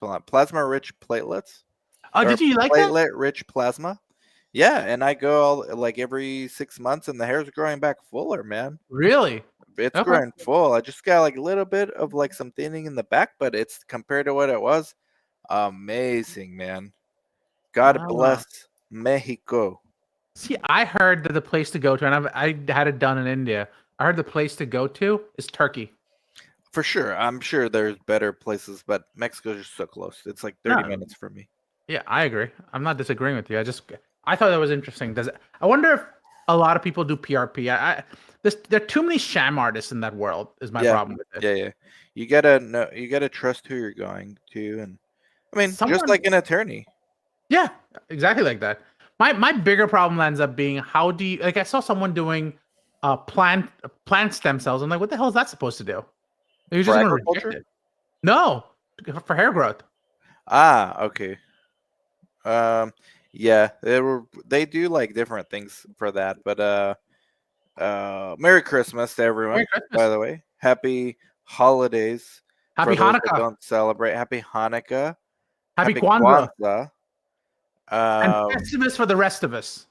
plasma-rich platelets. Oh, Or did you like that? platelet-rich plasma. Yeah, and I go like every 6 months, and the hair's growing back fuller, man. Really? It's Okay. growing full. I just got like a little bit of like some thinning in the back, but it's compared to what it was, amazing, man. God Ah. bless Mexico. See, I heard that the place to go to, and I had it done in India. I heard the place to go to is Turkey. For sure. I'm sure there's better places, but Mexico's just so close. It's like 30 No, minutes for me. yeah, I agree. I'm not disagreeing with you. I thought that was interesting. I wonder if a lot of people do PRP. There are too many sham artists in that world. Is my Yeah. problem with it. Yeah. You gotta know, you gotta trust who you're going to, and I mean, just Someone, like an attorney. yeah, exactly like that. My bigger problem ends up being how do you like? I saw someone doing plant stem cells. I'm like, what the hell is that supposed to do? You're For just gonna reject agriculture? it? No, for hair growth. Ah, okay. Um, yeah, they do like different things for that, but Merry Christmas to Merry everyone, by Christmas. the way. Happy holidays Happy for those that Hanukkah. don't celebrate. Happy Hanukkah. Happy Happy Kwanzaa. Kwanzaa. And Um, Festivus for the rest of us.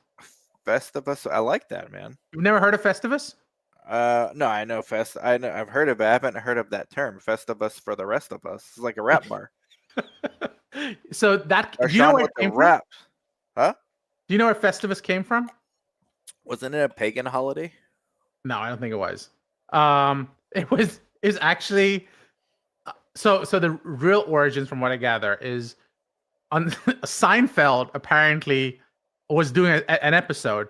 Festivus. I like that, man. You've never heard of Festivus? No, I know I know I've heard of it. I haven't heard of that term. Festivus for the rest of us. It's like a rap bar. So that do you know Darshan where it with the came from? rap. Huh? Do you know where Festivus came from? Wasn't it a pagan holiday? No, I don't think it was. It is actually so the real origins, from what I gather, is on Seinfeld apparently was doing an episode,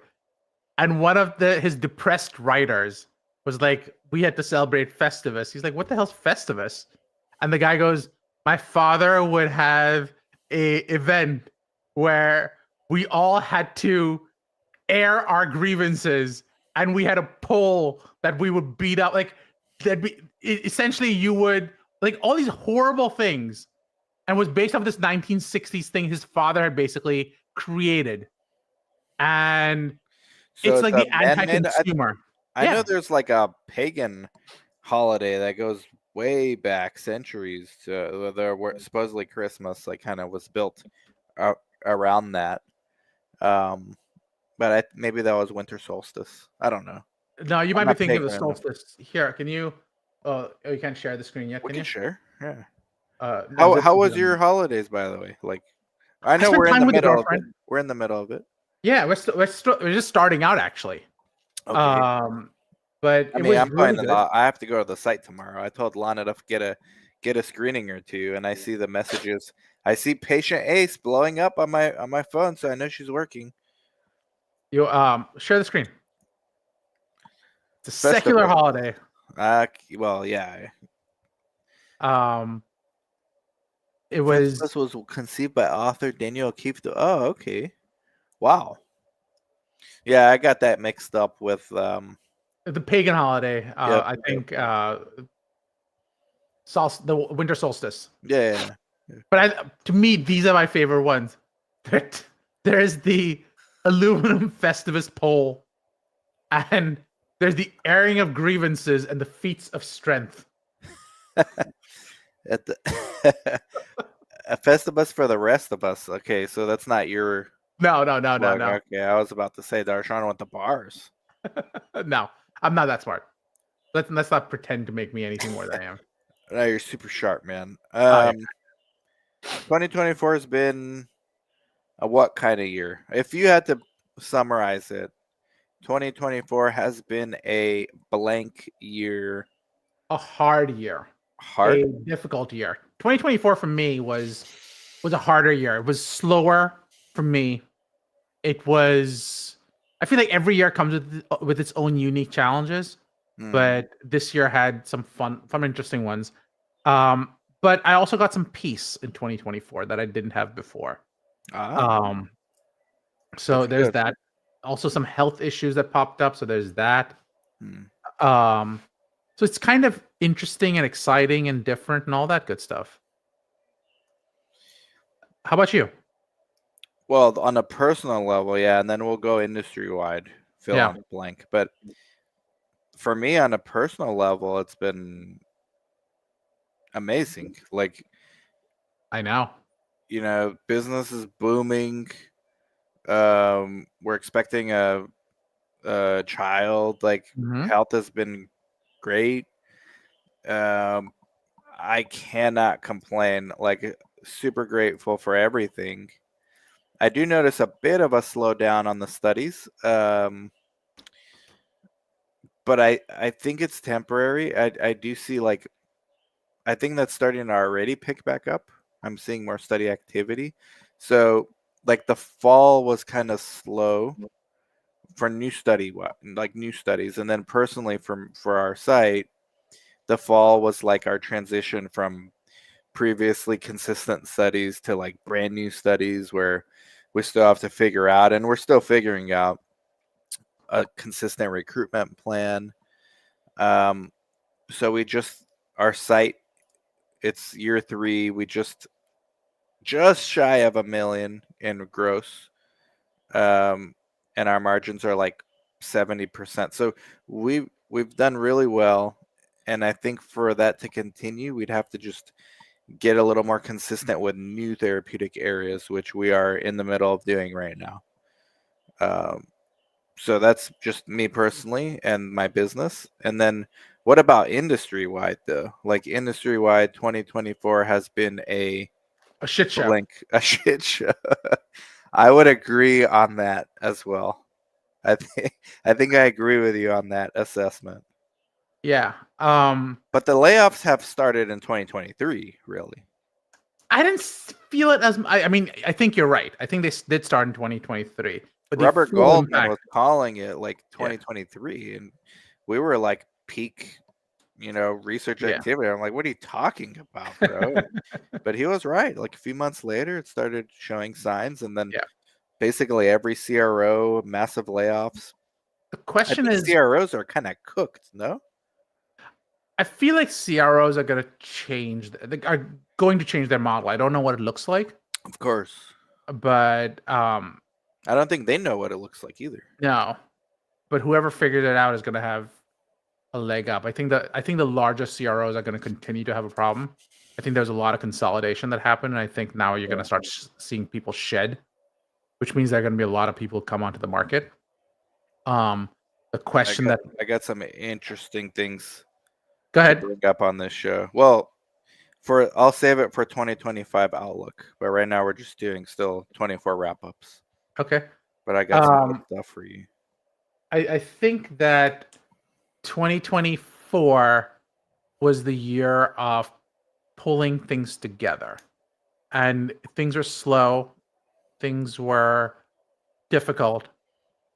and one of his depressed writers was like, "We had to celebrate Festivus." He's like, "What the hell's Festivus?" And the guy goes, "My father would have a event where we all had to air our grievances, and we had a pole that we would beat up, like that. Essentially, you would like all these horrible things." And was based off this 1960s thing his father had basically created. And So it's it's like a the man-made. anti-consumer. I know Yeah. there's like a pagan holiday that goes way back centuries to there were supposedly Christmas like kind of was built uh, around that. Um, but maybe that was winter solstice. I don't know. No, you I'm might be not thinking of the pagan enough. solstice. Here, can you you can't share the screen yet, We can can you? share. Yeah. No, How Zip. was your holidays, by the way? Like, I I know spent we're in time the with a middle of it. girlfriend. We're in the middle of it. Yeah, we're just starting out actually. Okay. Um, but I it mean, was I'm going really to good. I have to go to the site tomorrow. I told Lana to get a screening or two, and I see the messages. I see patient Ace blowing up on my phone, so I know she's working. You share the screen. It's a secular Festivus. holiday. Well, yeah. Um, it was Festivus was conceived by author Daniel O'Keefe. Oh, okay. Wow. Yeah, I got that mixed up with the pagan holiday. Yep. I think the winter solstice. Yeah. But to me, these are my favorite ones. There's the aluminum Festivus pole, and there's the airing of grievances and the feats of strength. At the a Festivus for the rest of us. Okay, so that's not your No. plug. Okay, I was about to say Darshan with the bars. No, I'm not that smart. Let's not pretend to make me anything more than I am. No, you're super sharp, man. Yeah. 2024 has been a what kind of year? If you had to summarize it, 2024 has been a blank year. A hard year. A Hard? difficult year. 2024 for me was a harder year. It was slower for me. It was. I feel like every year comes with its own unique challenges, but this year had some fun, interesting ones. But I also got some peace in 2024 that I didn't have before. So That's there's good. that. Also, some health issues that popped up. So there's that. Hmm. So it's kind of interesting and exciting and different and all that good stuff. How about you? Well, on a personal level, yeah, and then we'll go industry wide, fill Yeah. in the blank. But for me, on a personal level, it's been amazing. Like I know. Business is booming. We're expecting a child. Like, Hmm. health has been great. Um, I cannot complain. Like, super grateful for everything. I do notice a bit of a slowdown on the studies, but I think it's temporary. I do see, like, I think that's starting to already pick back up. I'm seeing more study activity. So, like, the fall was kind of slow for new studies, and then personally for our site, the fall was like our transition from previously consistent studies to like brand new studies where we still have to figure out, and we're still figuring out a consistent recruitment plan. Um, so we just our site, it's year 3. We just shy of 1 million in gross, um, and our margins are like 70%. So we've done really well, and I think for that to continue, we'd have to just get a little more consistent with new therapeutic areas, which we are in the middle of doing right now. Um, so that's just me personally and my business. And then what about industry wide though? Like industry wide, 2024 has been a A shit show. a shit show. I would agree on that as well. I think I agree with you on that assessment. Yeah. But the layoffs have started in 2023, really. I didn't feel it as. I mean, I think you're right. I think they did start in 2023, but the Robert full Goldman impact. was calling it like Yeah. 2023, and we were like peak, research Yeah. activity. I'm like, what are you talking about, bro? But he was right. Like a few months later, it started showing signs, and then Yeah. basically every CRO, massive layoffs. The I question think is, CROs are kind of cooked, no? I feel like CROs are going to change. They are going to change their model. I don't know what it looks like, Of course. but I don't think they know what it looks like either. no. But whoever figured it out is going to have a leg up. I think the largest CROs are going to continue to have a problem. I think there's a lot of consolidation that happened, and I think now you're going Yeah. to start seeing people shed, which means there are going to be a lot of people come onto the market. Um, the I question got that I got some interesting things Go to ahead. bring up on this show. Well, I'll save it for 2025 outlook, but right now we're just doing still 24 wrap ups. Okay. But I got some good Um, stuff for you. I think that 2024 was the year of pulling things together, and things were slow, things were difficult.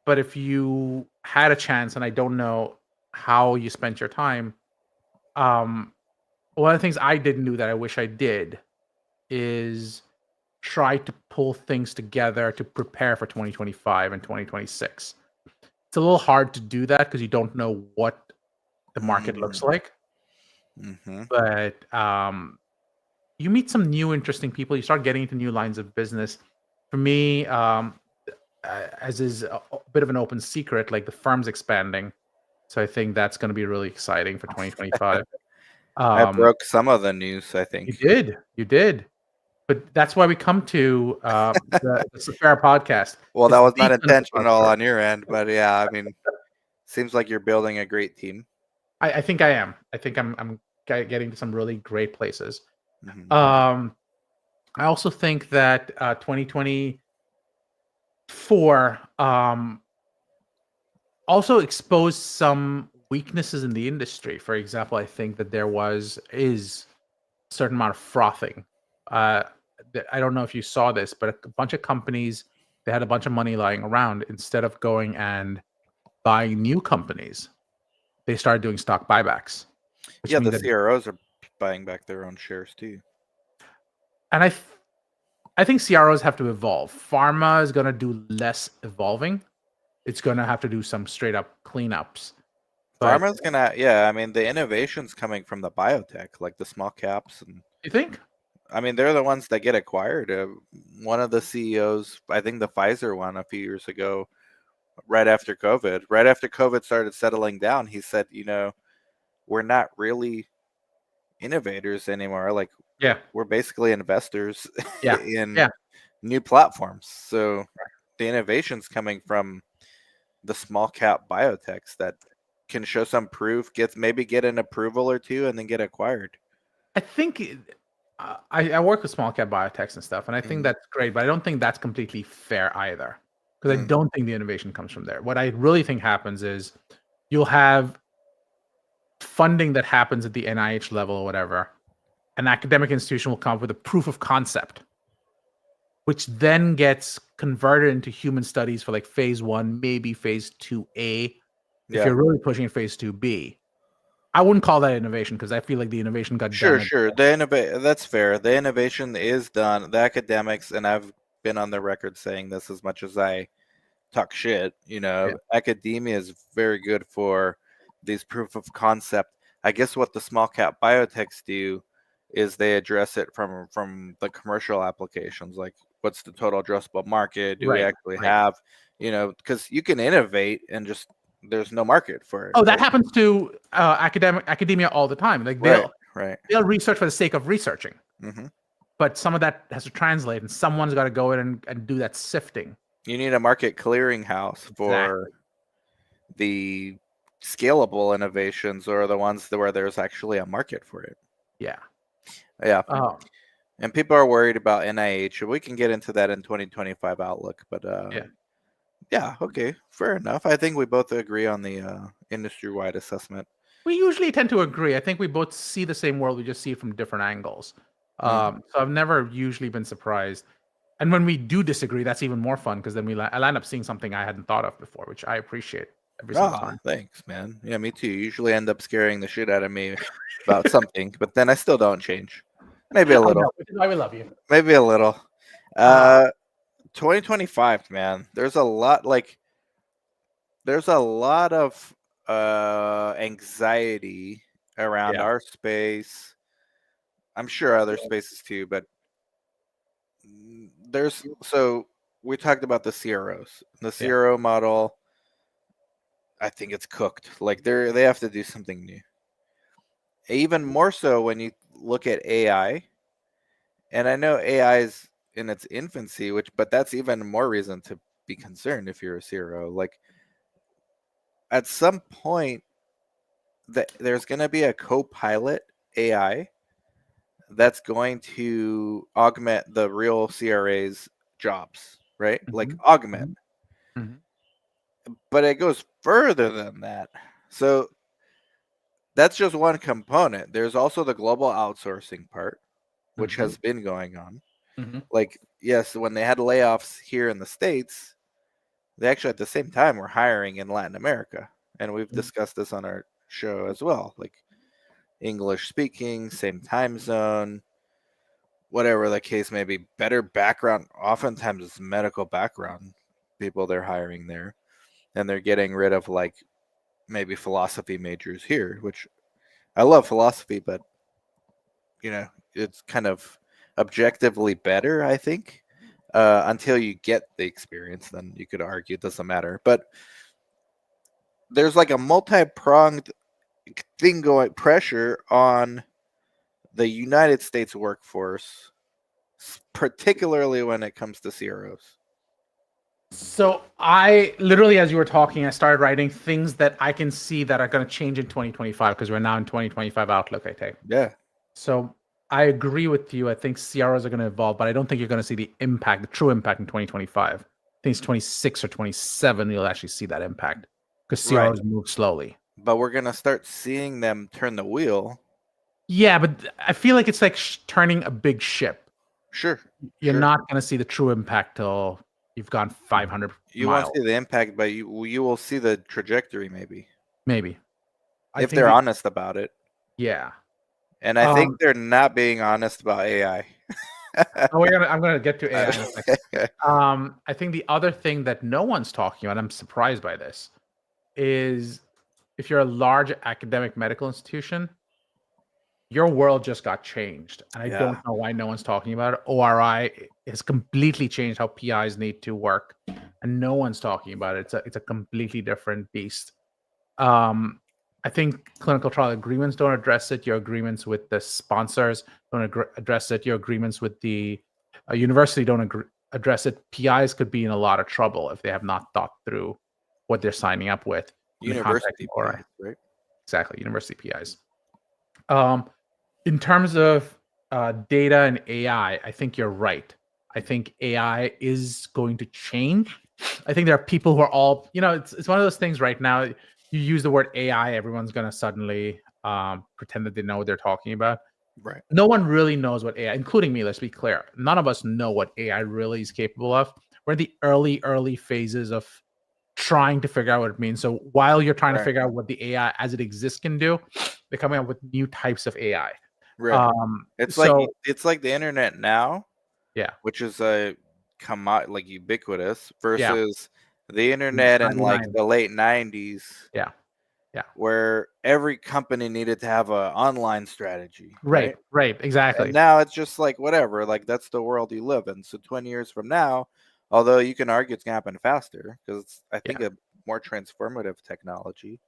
But if you had a chance, and I don't know how you spent your time, um, one of the things I didn't do that I wish I did is try to pull things together to prepare for 2025 and 2026. It's a little hard to do that because you don't know what the market looks like. Mm-hmm. But you meet some new interesting people. You start getting into new lines of business. For me, as is a bit of an open secret, like the firm's expanding. So I think that's going to be really exciting for 2025. I Um, broke some of the news, I you think. did, you did. But that's why we come to the Sfera podcast. Well, that It's was the not clinical intentional story. on your end, but yeah, I mean, seems like you're building a great team. I think I am. I think I'm getting to some really great places. Mm-hmm. Um, I also think that 2024 also exposed some weaknesses in the industry. For example, I think that is a certain amount of frothing. Uh, I don't know if you saw this, but a bunch of companies, they had a bunch of money lying around. Instead of going and buying new companies, they started doing stock buybacks, which Yeah, means the that, CROs are buying back their own shares too. and I think CROs have to evolve. Pharma is going to do less evolving. It's going to have to do some straight up cleanups. But Pharma's gonna, yeah, I mean, the innovation's coming from the biotech, like the small caps, and you think? I mean, they're the ones that get acquired. One of the CEOs, I think the Pfizer one a few years ago, right after COVID started settling down, he said, we're not really innovators anymore. Like, Yeah. we're basically investors Yeah. in Yeah. new platforms. So the innovation's coming from the small cap biotechs that can show some proof, get an approval or two, and then get acquired. I think I work with small cap biotechs and stuff, and I think Mhm. that's great, but I don't think that's completely fair either, because I Mm. don't think the innovation comes from there. What I really think happens is you'll have funding that happens at the NIH level or whatever. An academic institution will come up with a proof of concept, which then gets converted into human studies for like phase 1, maybe phase 2A, if Yeah. you're really pushing at phase 2B. I wouldn't call that innovation because I feel like the innovation got done at Sure. That's fair. The innovation is done. The academics, and I've been on the record saying this as much as I talk shit. yeah. Academia is very good for these proof of concept. I guess what the small cap biotechs do is they address it from the commercial applications, like what's the total addressable market? Do we Right. actually Right. have, because you can innovate and just there's no market for it, Oh, that right? happens to academia all the time. Like Right, right. they'll research for the sake of researching, hmm but some of that has to translate, and someone's got to go in and do that sifting. You need a market clearinghouse for Exactly. the scalable innovations or the ones where there's actually a market for it. Yeah. Yeah. Oh, And people are worried about NIH. We can get into that in 2025 outlook, but yeah. yeah, okay, fair enough. I think we both agree on the industry-wide assessment. We usually tend to agree. I think we both see the same world. We just see it from different angles. Mm. So I've never usually been surprised. And when we do disagree, that's even more fun because then I'll end up seeing something I hadn't thought of before, which I appreciate every single Ah, time. thanks, man. Yeah, me too. You usually end up scaring the shit out of me about something, but then I still don't change. Maybe a I know, little. which is why we love you. Maybe a little. Uh, Uh, 2025, man. There's a lot of anxiety around yeah. our space. I'm sure other spaces too, but so we talked about the CROs. The Yeah. CRO model, I think it's cooked. Like they have to do something new. Even more so when you look at AI, and I know AI is in its infancy, but that's even more reason to be concerned if you're a CRO. Like at some point there's going to be a co-pilot AI that's going to augment the real CRA's jobs, right? Like Mhm, augment. mhm, mhm, But it goes further than that. So that's just one component. There's also the global outsourcing part, which mhm, has been going on. mhm, Like, yes, when they had layoffs here in the States, they actually at the same time were hiring in Latin America. And we've mhm, discussed this on our show as well. Like English speaking, same time zone, whatever the case may be, better background. Oftentimes it's medical background people they're hiring there. And they're getting rid of like maybe philosophy majors here, which I love philosophy, but it's kind of objectively better, I think. Until you get the experience, then you could argue it doesn't matter. But there's like a multi-pronged thing going pressure on the United States workforce, particularly when it comes to CROs. So I literally, as you were talking, I started writing things that I can see that are going to change in 2025 because we're now in 2025 outlook, I take. Yeah. So I agree with you. I think CROs are going to evolve, but I don't think you're going to see the impact, the true impact in 2025. I think it's 26 or 27 you'll actually see that impact because Right. CROs move slowly. But we're going to start seeing them turn the wheel. Yeah, but I feel like it's like turning a big ship. Sure. You're Sure. not going to see the true impact till you've gone 500 You won't miles, see the impact, but you will see the trajectory maybe maybe. I if think they're honest about it. yeah. And I think Um, they're not being honest about AI. I'm gonna get to AI in a second. I think the other thing that no one's talking about, I'm surprised by this, is if you're a large academic medical institution, your world just got changed. And I Yeah. don't know why no one's talking about it. ORI has completely changed how PIs need to work, and no one's talking about it. It's a completely different beast. Um, I think clinical trial agreements don't address it. Your agreements with the sponsors don't address it. Your agreements with the university don't address it. PIs could be in a lot of trouble if they have not thought through what they're signing up with in the context University of ORI. PIs, right? Exactly, university PIs. In terms of data and AI, I think you're right. I think AI is going to change. I think there are people who are all, it's one of those things right now. You use the word AI, everyone's going to suddenly pretend that they know what they're talking about. Right. No one really knows what AI, including me, let's be clear. None of us know what AI really is capable of. We're in the early phases of trying to figure out what it means. So while you're trying to figure out what the AI as it exists can do, they're coming up with new types of AI. Right. It's like the internet now, yeah, which is a like ubiquitous versus the yeah, internet in like 99. the late 90s. Yeah. Yeah. Where every company needed to have an online strategy, right? Right, exactly. And now it's just like whatever, like that's the world you live in. So 20 years from now, although you can argue it's gonna happen faster because it's, I think, a more transformative technology.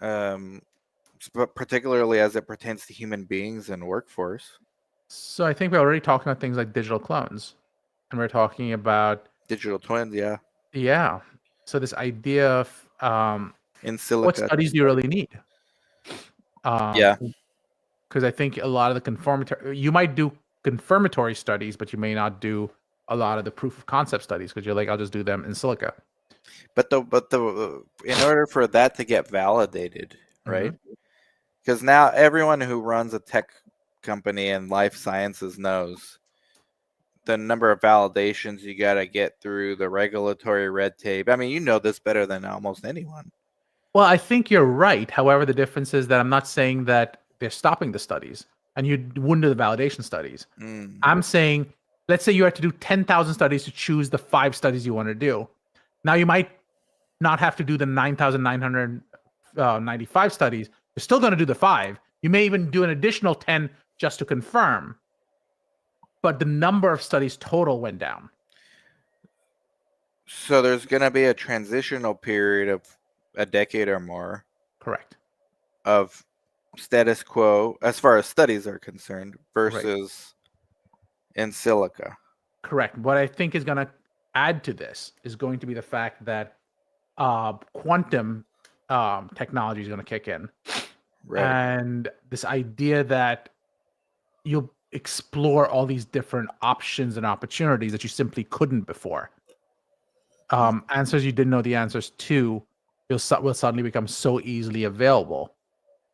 But particularly as it pertains to human beings and workforce. So I think we're already talking about things like digital clones, and we're talking about Digital twins, yeah. Yeah. So this idea of In what silico. studies do you really need? Yeah. Because I think a lot of the confirmatory, you might do confirmatory studies, but you may not do a lot of the proof of concept studies because you're like, I'll just do them in silico. But in order for that to get validated, right? Because now everyone who runs a tech company in life sciences knows the number of validations you got to get through, the regulatory red tape. I mean, you know this better than almost anyone. Well, I think you're right. However, the difference is that I'm not saying that they're stopping the studies and you wouldn't do the validation studies. I'm saying, let's say you had to do 10,000 studies to choose the 5 studies you want to do. Now, you might not have to do the 9,995 studies. You're still going to do the 5. You may even do an additional 10 just to confirm. But the number of studies total went down. So there's going to be a transitional period of a decade or more. Correct. Of status quo as far as studies are concerned versus in silico. Correct. What I think is going to add to this is going to be the fact that quantum technology is going to kick in. Right. And this idea that you'll explore all these different options and opportunities that you simply couldn't before. Answers you didn't know the answers to will suddenly become so easily available.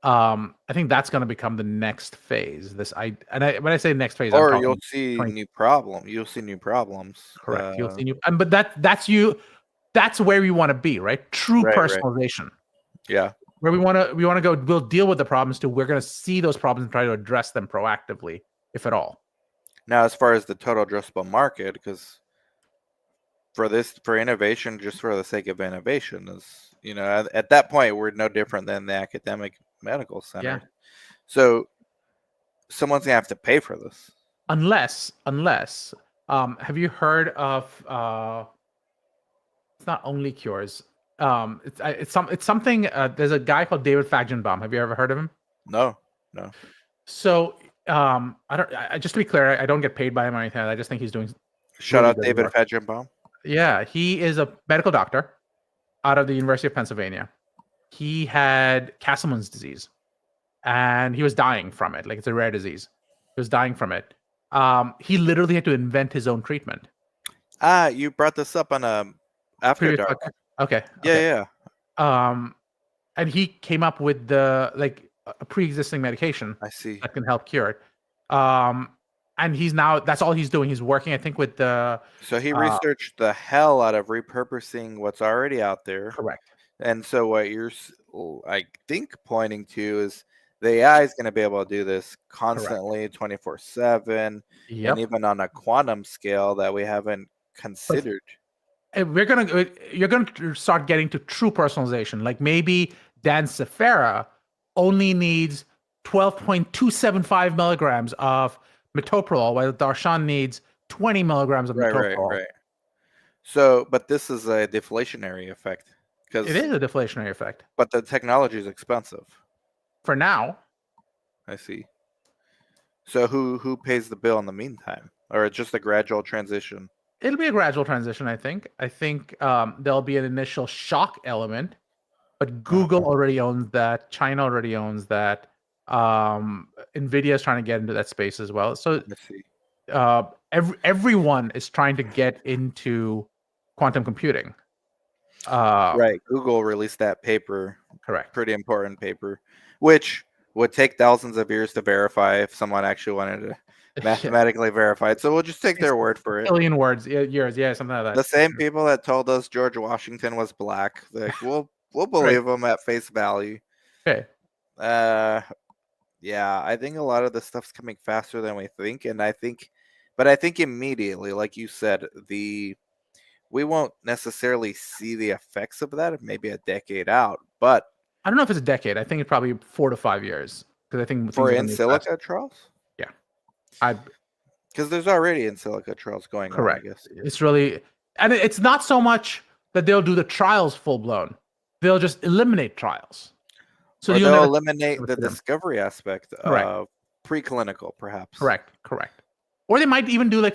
I think that's going to become the next phase. When I say next phase, or you'll see new problems. You'll see new problems. Correct. You'll see new, but that's you. That's where we want to be, right? True personalization. Right. Yeah. Where we want to go. We'll deal with the problems too. We're going to see those problems and try to address them proactively, if at all. Now, as far as the total addressable market, because for innovation, just for the sake of innovation, is at that point we're no different than the academic medical center. Yeah. So someone's gonna have to pay for this. Unless, have you heard of? It's not only cures. It's something. There's a guy called David Fajgenbaum. Have you ever heard of him? No. So just to be clear, I don't get paid by him or anything. I just think he's doing. Shout out David Fajgenbaum. Yeah, he is a medical doctor out of the University of Pennsylvania. He had Castleman's disease, and he was dying from it. Like, it's a rare disease. He was dying from it. He literally had to invent his own treatment. You brought this up on After Dark. Okay. Yeah. And he came up with a pre-existing medication. I see. That can help cure it. And that's all he's doing. He's working, I think, with the. So he researched the hell out of repurposing what's already out there. Correct. And so what you're, I think, pointing to is the AI is going to be able to do this constantly, 24/7, and even on a quantum scale that we haven't considered. You're going to start getting to true personalization. Like, maybe Dan Sfera only needs 12.275 milligrams of metoprolol, while Darshan needs 20 milligrams of metoprolol. Right. So, but this is a deflationary effect It is a deflationary effect. But the technology is expensive. For now. I see. So who pays the bill in the meantime? Or it's just a gradual transition? It'll be a gradual transition, I think. I think there'll be an initial shock element, but Google already owns that. China already owns that. NVIDIA is trying to get into that space as well. So I see. everyone is trying to get into quantum computing. Right. Google released that paper. Correct. Pretty important paper, which would take thousands of years to verify if someone actually wanted to mathematically verify it. So we'll just take their word for it. Billion words, years, yeah, something like that. The same people that told us George Washington was black, like we'll believe them at face value. Okay. Yeah, I think a lot of this stuff's coming faster than we think, and I think immediately, like you said, we won't necessarily see the effects of that maybe a decade out, but I don't know if it's a decade. I think it's probably 4 to 5 years, because I think for in silico trials. Yeah, because there's already in silico trials going on. I guess it's really, and it's not so much that they'll do the trials full blown; they'll just eliminate trials. So they'll eliminate the discovery aspect of preclinical, perhaps. Correct. Or they might even do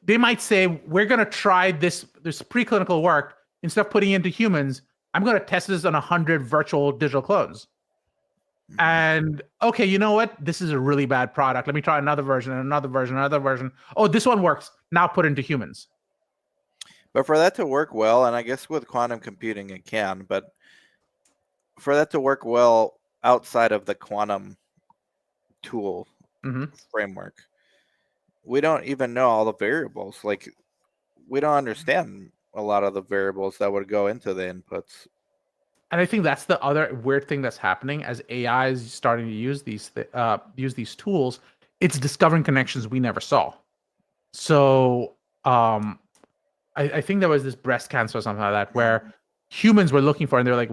they might say, we're going to try this preclinical work instead of putting it into humans. I'm going to test this on 100 virtual digital clones. Mm-hmm. And okay, you know what? This is a really bad product. Let me try another version and another version, another version. Oh, this one works. Now put it into humans. But for that to work well, and I guess with quantum computing it can, but for that to work well outside of the quantum tool framework, we don't even know all the variables. Like, we don't understand a lot of the variables that would go into the inputs. And I think that's the other weird thing that's happening as AI is starting to use these tools. It's discovering connections we never saw. So I think there was this breast cancer or something like that where humans were looking for it, and they're like,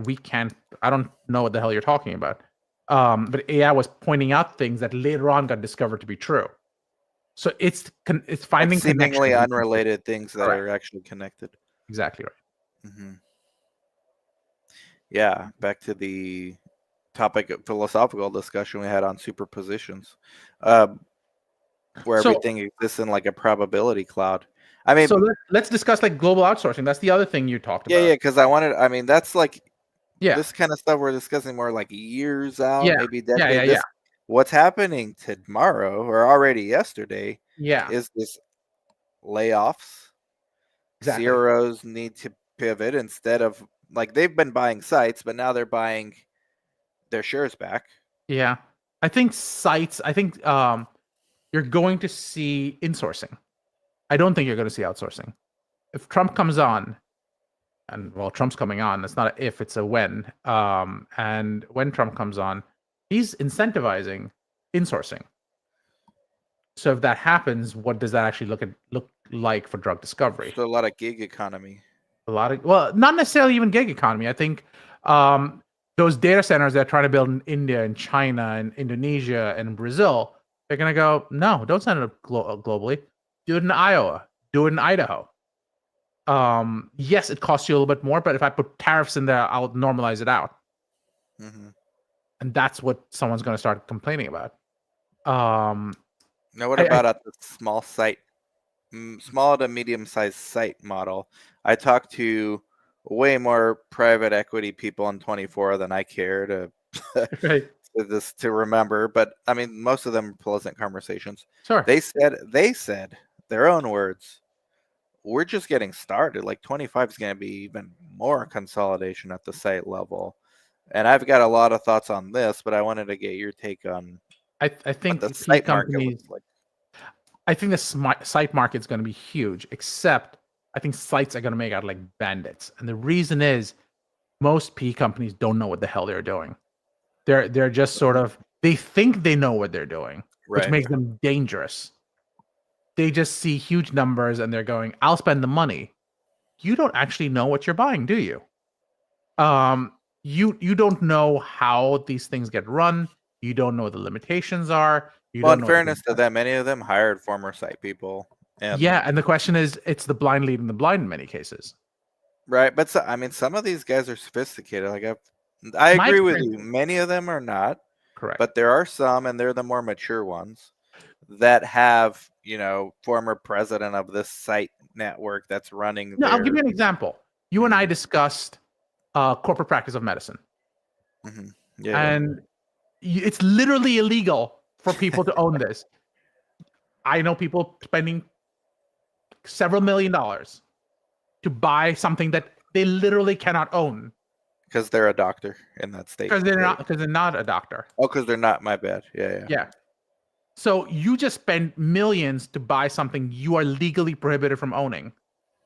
I don't know what the hell you're talking about. But AI was pointing out things that later on got discovered to be true. So it's finding seemingly unrelated things that are actually connected. Exactly right. Mm-hmm. Yeah, back to the topic of philosophical discussion we had on superpositions, where everything exists in like a probability cloud. I mean, so let's discuss like global outsourcing. That's the other thing you talked about. Yeah, because that's like, this kind of stuff we're discussing more like years out, maybe decades. Yeah. What's happening tomorrow or already yesterday is this layoffs. Exactly. CROs need to pivot instead of, like, they've been buying sites, but now they're buying their shares back. Yeah. I think you're going to see insourcing. I don't think you're going to see outsourcing. If Trump comes on, and well, Trump's coming on, it's not an if, it's a when. And when Trump comes on, he's incentivizing insourcing. So if that happens, what does that actually look like for drug discovery? So a lot of gig economy. Well, not necessarily even gig economy. I think those data centers they're trying to build in India and China and Indonesia and Brazil, they're going to go, no, don't send it globally. Do it in Iowa. Do it in Idaho. Yes, it costs you a little bit more, but if I put tariffs in there, I'll normalize it out. Mm-hmm. And that's what someone's going to start complaining about. Now, what about at the small to medium-sized site model? I talked to way more private equity on 24 than I care to remember, but I mean, most of them are pleasant conversations. Sure. They said their own words, we're just getting started. Like 25 is going to be even more consolidation at the site level. And I've got a lot of thoughts on this, but I wanted to get your take on I think the site market looks like. I think the site market is going to be huge, except I think sites are going to make out like bandits. And the reason is most PE companies don't know what the hell they're doing. They're just sort of, they think they know what they're doing, which makes them dangerous. They just see huge numbers and they're going, I'll spend the money. You don't actually know what you're buying, do you? You don't know how these things get run. You don't know what the limitations are. In fairness to them, many of them hired former site people. And the question is, it's the blind leading the blind in many cases. Right, but I mean, some of these guys are sophisticated. Like I My agree with experience, you. Many of them are not, correct. but there are some, and they're the more mature ones that have, former president of this site network that's running No, I'll give you their. an example. You and I discussed corporate practice of medicine, Mhm. Yeah, yeah. and it's literally illegal for people to own this. I know people spending several $1 million to buy something that they literally cannot own Because they're a doctor in that state. because they're Right? not a doctor. Oh, because they're not. My bad. Yeah, yeah. Yeah. So you just spend millions to buy something you are legally prohibited from owning.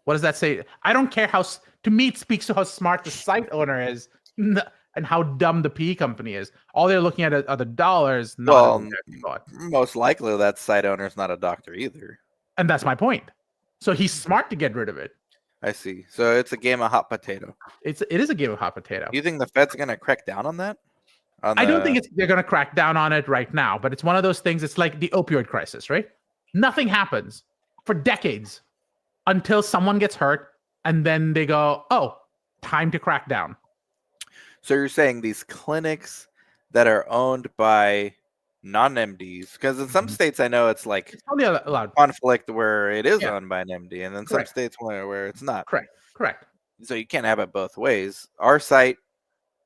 What does that say? I don't care how. To me, it speaks to how smart the site owner is and how dumb the PE company is. All they're looking at are the dollars, not Well, thought. most likely that site owner's not a doctor either. And that's my point. So he's smart to get rid of it. I see. So it's a game of hot potato. It is a game of hot potato. You think the Fed's gonna crack down on that? I don't think they're going to crack down on it right now, but it's one of those things. It's like the opioid crisis, right? Nothing happens for decades until someone gets hurt, and then they go, "Oh, time to crack down." So you're saying these clinics that are owned by non-MDs, because in some states I know it's like It's only allowed. conflict where it is Yeah. owned by an MD, and then some Correct. states where it's not. Correct. So you can't have it both ways. Our site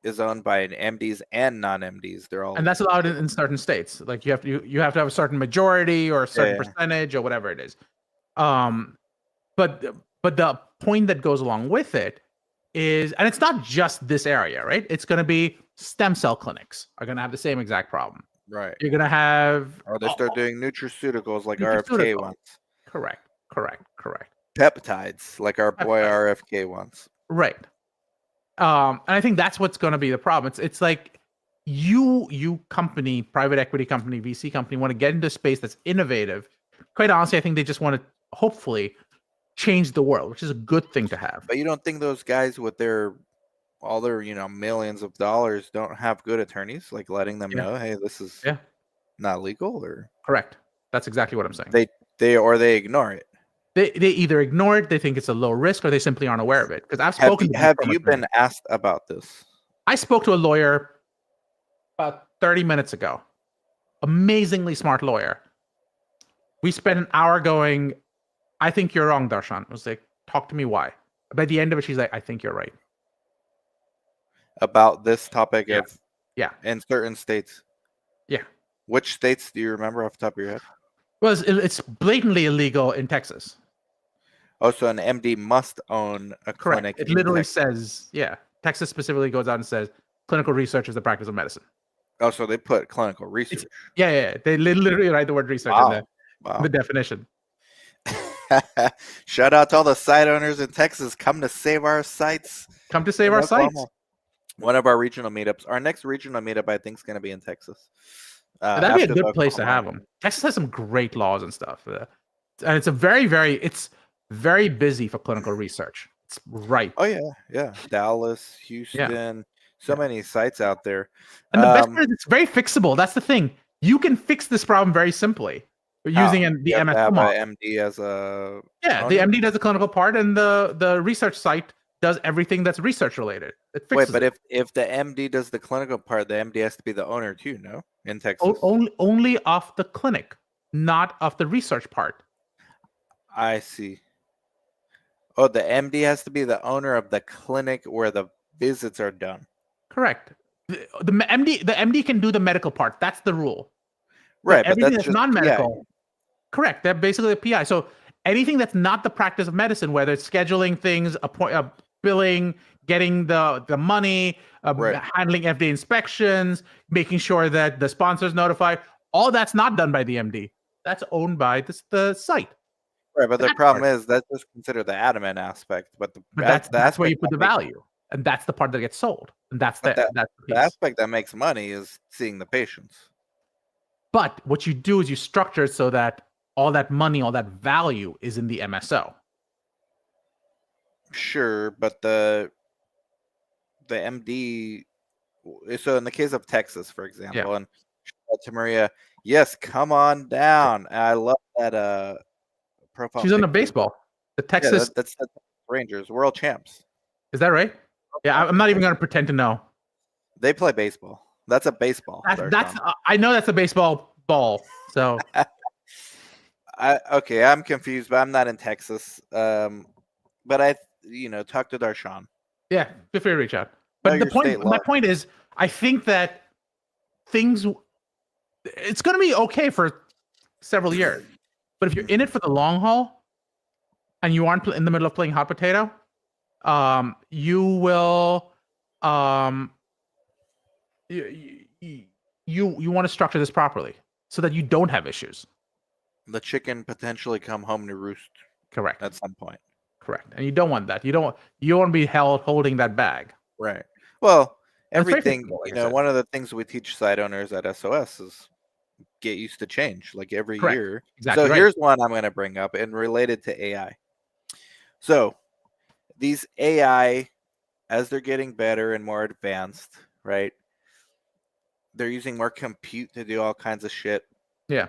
is owned by an MDs and non-MDs. They're all, And that's allowed in certain states. Like you have to have a certain majority or a certain percentage or whatever it is. But the point that goes along with it is, and it's not just this area, right? It's going to be stem cell clinics are going to have the same exact problem. right. You're going to have, Or they start doing nutraceuticals like RFK ones. Correct. Peptides like our boy RFK wants. Right. And I think that's what's going to be the problem. It's like you company, private equity company, VC company want to get into a space that's innovative. Quite honestly, I think they just want to hopefully change the world, which is a good thing to have. But you don't think those guys with all their millions of dollars don't have good attorneys, like letting them know, hey, this is not legal? Or correct. That's exactly what I'm saying. They ignore it. They either ignore it, they think it's a low risk, or they simply aren't aware of it. Because I've spoken. Have you been asked about this? I spoke to a lawyer about 30 minutes ago. Amazingly smart lawyer. We spent an hour going, I think you're wrong, Darshan. I was like, talk to me why. By the end of it, she's like, I think you're right. About this topic of in certain states. Yeah. Which states do you remember off the top of your head? Well, it's blatantly illegal in Texas. Oh, so an MD must own a clinic. It literally says, Texas specifically goes out and says clinical research is the practice of medicine. Oh, so they put clinical research. Yeah. They literally write the word research in the definition. Shout out to all the site owners in Texas. Come to save our sites. Come to save our sites. One of our regional meetups. Our next regional meetup, I think, is going to be in Texas. That'd be a good place to have them. Texas has some great laws and stuff. And it's it's very busy for clinical research. It's right. Oh, yeah. Dallas, Houston, so many sites out there. And the best part is it's very fixable. That's the thing. You can fix this problem very simply using the MSO model. MD as a the MD does the clinical part, and the research site does everything that's research related. It fixes but if the MD does the clinical part, the MD has to be the owner too, no? In Texas, only off the clinic, not off the research part. I see. Oh, the MD has to be the owner of the clinic where the visits are done. Correct. The MD can do the medical part. That's the rule. Right, but everything that's non-medical. Correct. They're basically a PI. So anything that's not the practice of medicine, whether it's scheduling things, billing, getting the money, handling FDA inspections, making sure that the sponsor's notified, all that's not done by the MD. That's owned by the site. Right, but the problem is that's just considered the admin aspect. But that's where you put the value, and that's the part that gets sold, and that's the aspect that makes money is seeing the patients. But what you do is you structure it so that all that money, all that value is in the MSO. Sure, but the MD. So in the case of Texas, for example, and to Maria, yes, come on down. I love that profile. She's on the baseball. The Texas that's Rangers, world champs. Is that right? Yeah, I'm not even going to pretend to know. They play baseball. That's a baseball. That's I know that's a baseball ball. So okay, I'm confused, but I'm not in Texas. But I talk to Darshan. yeah, feel free to reach out. Know But your state my law. point is, I think that it's going to be okay for several years. But if you're in it for the long haul and you aren't in the middle of playing hot potato, you will, you want to structure this properly so that you don't have issues. The chicken potentially come home to roost. Correct. At some point. Correct. And you don't want that. You want to be held holding that bag. Right. Well, And everything, like one of the things we teach site owners at SOS is get used to change, like every Correct. year. Exactly So right. here's one I'm going to bring up and related to AI. So these AI, as they're getting better and more advanced, right? They're using more compute to do all kinds of shit. Yeah.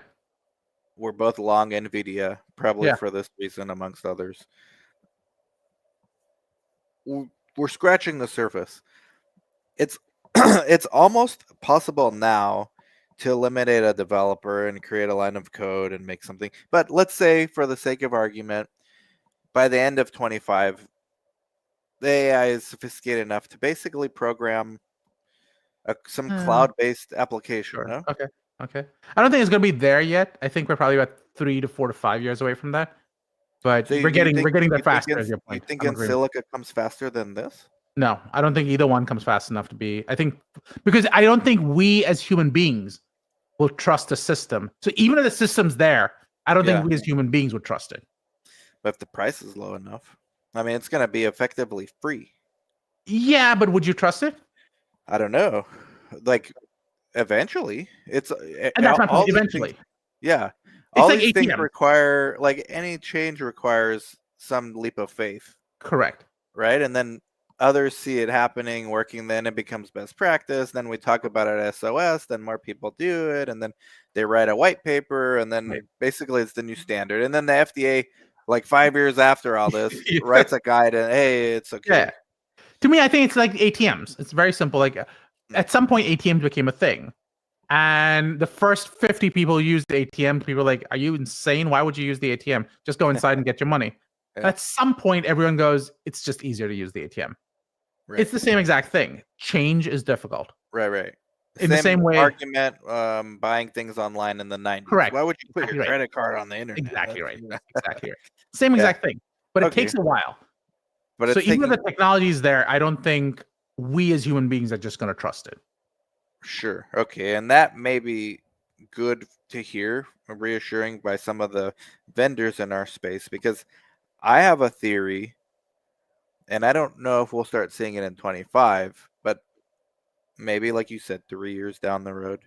We're both long NVIDIA, probably for this reason, amongst others. We're scratching the surface. It's it's almost possible now to eliminate a developer and create a line of code and make something. But let's say, for the sake of argument, by the end of 25, the AI is sophisticated enough to basically program some cloud-based application. Sure. No? Okay. I don't think it's going to be there yet. I think we're probably about 3 to 4 to 5 years away from that. But So we're getting there faster. As your point. You think Silica comes faster than this? No, I don't think either one comes fast enough to be. I think because I don't think we as human beings will trust the system. So even if the system's there, I don't think we as human beings would trust it. But if the price is low enough, I mean, it's going to be effectively free. Yeah, but would you trust it? I don't know. Like, eventually, it's and that's my point. Eventually, yeah. All these things require, like, any change requires some leap of faith. Correct. Right, and then others see it happening, working. Then it becomes best practice. Then we talk about it at SOS. Then more people do it, and then they write a white paper, and then basically it's the new standard. And then the FDA, like 5 years after all this, writes a guide, and hey, it's okay. Yeah. To me, I think it's like ATMs. It's very simple. Like at some point, ATMs became a thing, and the first 50 people used the ATM. People were like, "Are you insane? Why would you use the ATM? Just go inside and get your money." Yeah. At some point, everyone goes, "It's just easier to use the ATM." Right. It's the same exact thing. Change is difficult. Right. In the same way, argument, buying things online in the 90s. Correct. Why would you put your credit card on the internet? Exactly right. Exactly right. Same exact thing. But it takes a while. But so even if the technology is there, I don't think we as human beings are just going to trust it. Sure. Okay. And that may be good to hear, reassuring by some of the vendors in our space, because I have a theory, and I don't know if we'll start seeing it in 25, but maybe, like you said, 3 years down the road.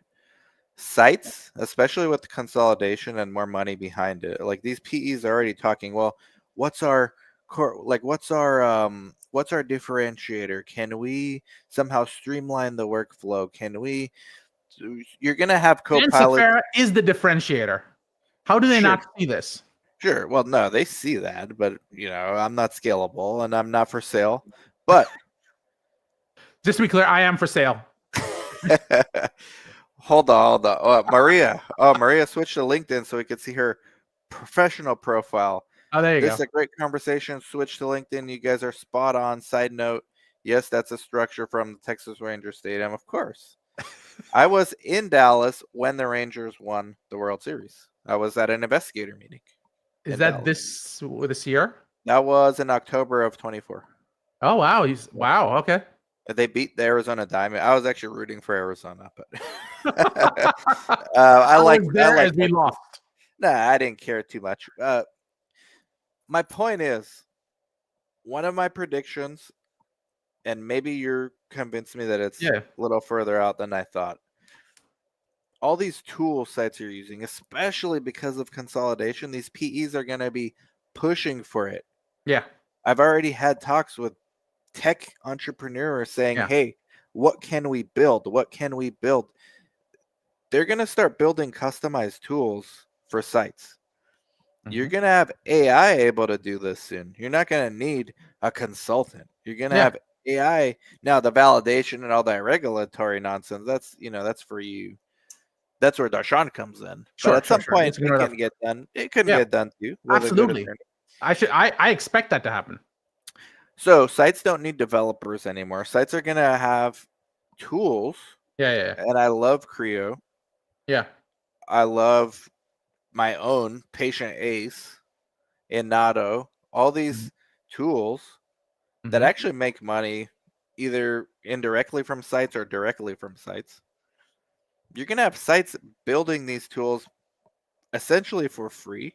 Sites, especially with the consolidation and more money behind it, like these PEs are already talking, well, what's our differentiator? Can we somehow streamline the workflow? You're going to have Copilot. Sfera is the differentiator. How do they not see this? Sure. Well, no, they see that, but I'm not scalable and I'm not for sale. But just to be clear, I am for sale. Hold on. Maria. Oh, Maria switched to LinkedIn so we could see her professional profile. Oh, there you go. This is a great conversation. Switch to LinkedIn. You guys are spot on. Side note, yes, that's a structure from the Texas Rangers Stadium, of course. I was in Dallas when the Rangers won the World Series. I was at an investigator meeting. Is that this year? That was in October of 24. Oh, wow. Wow. Okay. They beat the Arizona Diamond. I was actually rooting for Arizona, but I like as we lost. Nah, I didn't care too much. My point is, one of my predictions, and maybe you're convinced me that it's a little further out than I thought. All these tool sites you're using, especially because of consolidation, these PEs are going to be pushing for it. Yeah. I've already had talks with tech entrepreneurs saying, hey, what can we build? What can we build? They're going to start building customized tools for sites. Mm-hmm. You're going to have AI able to do this soon. You're not going to need a consultant. You're gonna Yeah. have AI. Now the validation and all that regulatory nonsense, that's for you. That's where Darshan comes in. But Sure, at sure, some sure. point It's it gonna. can get done. It can Yeah, get done too with a good absolutely. attorney. I expect that to happen. So sites don't need developers anymore. Sites are gonna have tools, Yeah. and I love Creo. Yeah. I love my own Patient Ace and Nado. All these tools that Mm-hmm. actually make money either indirectly from sites or directly from sites. You're going to have sites building these tools essentially for free.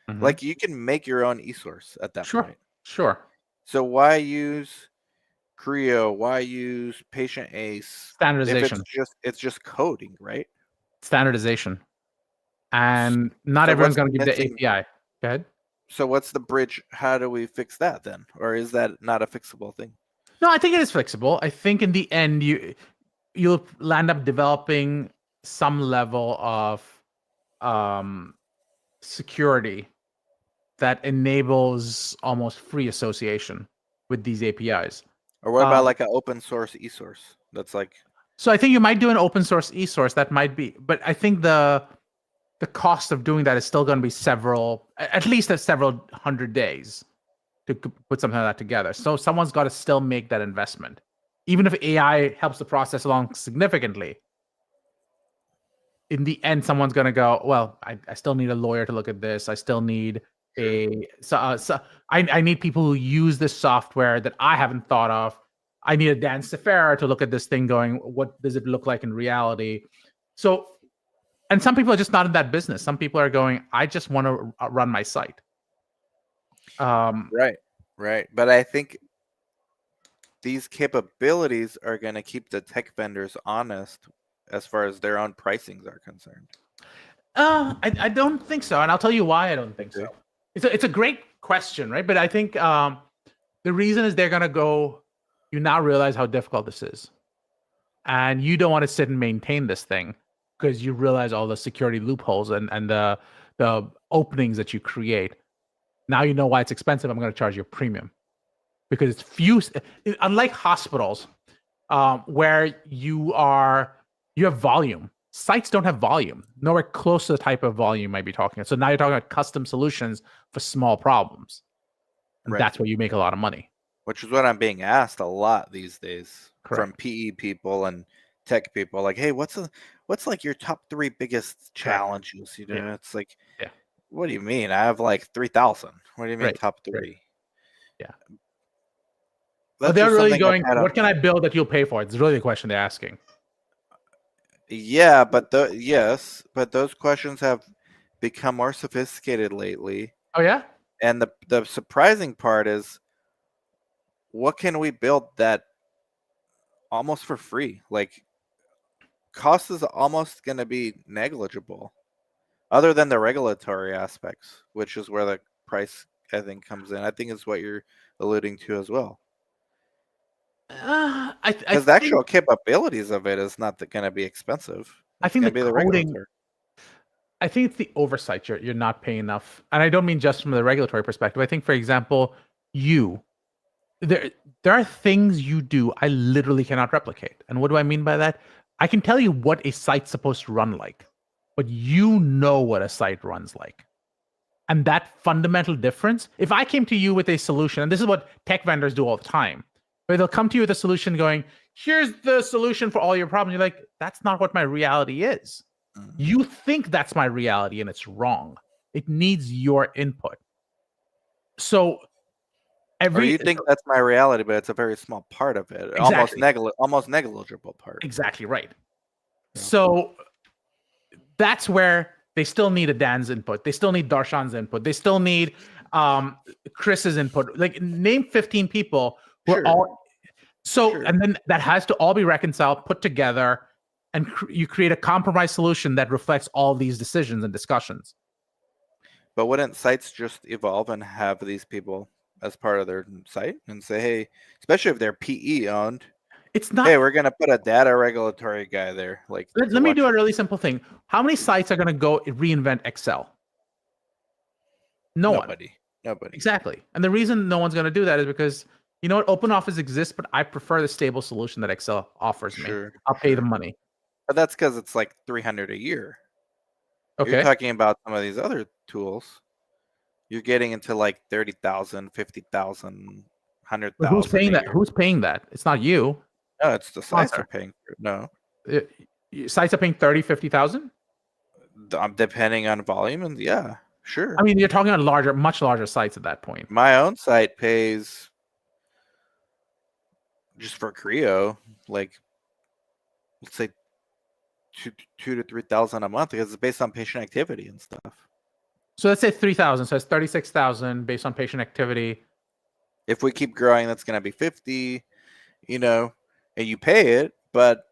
Mm-hmm. Like you can make your own e-source at that Sure. point. Sure. So why use Creo? Why use Patient Ace if Standardization. it's just coding, right? Standardization. And not So everyone's what's going the to give the missing? API. Go ahead. So what's the bridge? How do we fix that then? Or is that not a fixable thing? No, I think it is flexible. I think in the end you'll land up developing some level of um, security that enables almost free association with these APIs. Or what Um, about like an open source e-source? That's like so I think you might do an open source e-source. That might be, but I think the cost of doing that is still going to be at least several hundred days to put something like that together. So someone's got to still make that investment, even if AI helps the process along significantly. In the end, someone's going to go, well, I still need a lawyer to look at this. I still need I need people who use this software that I haven't thought of. I need a Dan Sfera to look at this thing going, what does it look like in reality? So, and some people are just not in that business. Some people are going, I just want to run my site. right. But I think these capabilities are going to keep the tech vendors honest as far as their own pricings are concerned. I don't think so, and I'll tell you why I don't think so. Okay. It's a great question, right? But I think the reason is they're gonna go. You now realize how difficult this is, and you don't want to sit and maintain this thing because you realize all the security loopholes and the openings that you create. Now you know why it's expensive. I'm going to charge you a premium because it's few. Unlike hospitals, where you have volume. Sites don't have volume, nowhere close to the type of volume you might be talking about. So now you're talking about custom solutions for small problems. And Right. that's where you make a lot of money. Which is what I'm being asked a lot these days from Correct. PE people and tech people. Like, hey, what's like your top 3 biggest challenges? Yeah. It's like, Yeah. what do you mean? I have like 3,000. What do you mean Right. top 3? Right. Yeah. That's They're just really something I've going, had what can I build that you'll pay for? It's really the question they're asking. Yeah, but but those questions have become more sophisticated lately. Oh, yeah? And the surprising part is, what can we build that almost for free? Like, cost is almost going to be negligible, other than the regulatory aspects, which is where the price, I think, comes in. I think is what you're alluding to as well. I Because the actual capabilities of it is not going to be expensive. I It's think going the to be the coding. regulatory. I think it's the oversight you're not paying enough, and I don't mean just from the regulatory perspective. I think, for example, there are things you do I literally cannot replicate. And what do I mean by that? I can tell you what a site's supposed to run like, but you know what a site runs like. And that fundamental difference, if I came to you with a solution, and this is what tech vendors do all the time, where they'll come to you with a solution going, here's the solution for all your problems. You're like, that's not what my reality is. You think that's my reality, and it's wrong. It needs your input. So Or you think that's my reality, but it's a very small part of it. Exactly. Almost negligible part. Exactly right. Yeah. So that's where they still need a Dan's input. They still need Darshan's input. They still need Chris's input. Like, name 15 people who are all. So, and then that has to all be reconciled, put together, and you create a compromise solution that reflects all these decisions and discussions. But wouldn't sites just evolve and have these people as part of their site and say, hey, especially if they're PE owned, it's not. Hey, we're gonna put a data regulatory guy there. Like, let me do a really simple thing. How many sites are going to go reinvent Excel? Nobody. Nobody. Exactly. And the reason no one's going to do that is because, you know what, OpenOffice exists, but I prefer the stable solution that Excel offers me. Sure. I'll pay the money. But that's because it's like $300 a year. You're Okay. talking about some of these other tools. You're getting into like 30,000, 50,000, But who's 100,000 paying a that? year. Who's paying that? It's not you. No, it's the sites are Sponsor. paying for it. No, Sites are paying 30, 50,000? depending on volume, and yeah, sure. I mean, you're talking on much larger sites at that point. My own site pays just for Creo, like let's say two to 3,000 a month because it's based on patient activity and stuff. So let's say 3,000. So it's 36,000 based on patient activity. If we keep growing, that's going to be 50, and you pay it. But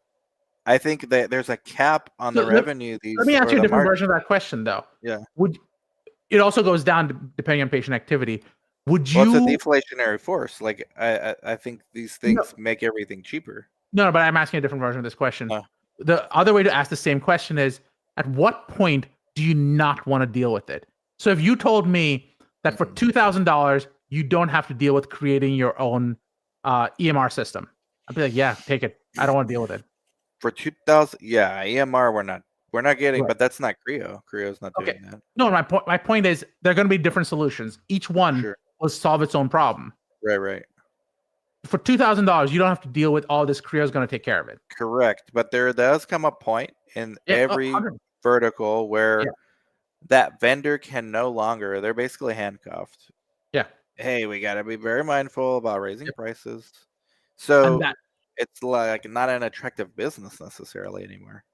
I think that there's a cap on the revenue. Let me ask you a different version of that question, though. Yeah. It also goes down depending on patient activity. Would you? Well, it's a deflationary force. Like I think these things make everything cheaper. No, but I'm asking a different version of this question. Oh. The other way to ask the same question is: at what point do you not want to deal with it? So if you told me that for $2,000 you don't have to deal with creating your own EMR system, I'd be like, yeah, take it. I don't want to deal with it. For 2,000, yeah, EMR we're not getting, Right. but that's not Creo. Creo's not doing that. No, my point is there are going to be different solutions. Each one will solve its own problem. Right. For $2,000, you don't have to deal with all this. Creo's going to take care of it. Correct, but there does come a point in every vertical where that vendor can no longer. They're basically handcuffed. Yeah. Hey, we got to be very mindful about raising prices. So it's like not an attractive business necessarily anymore.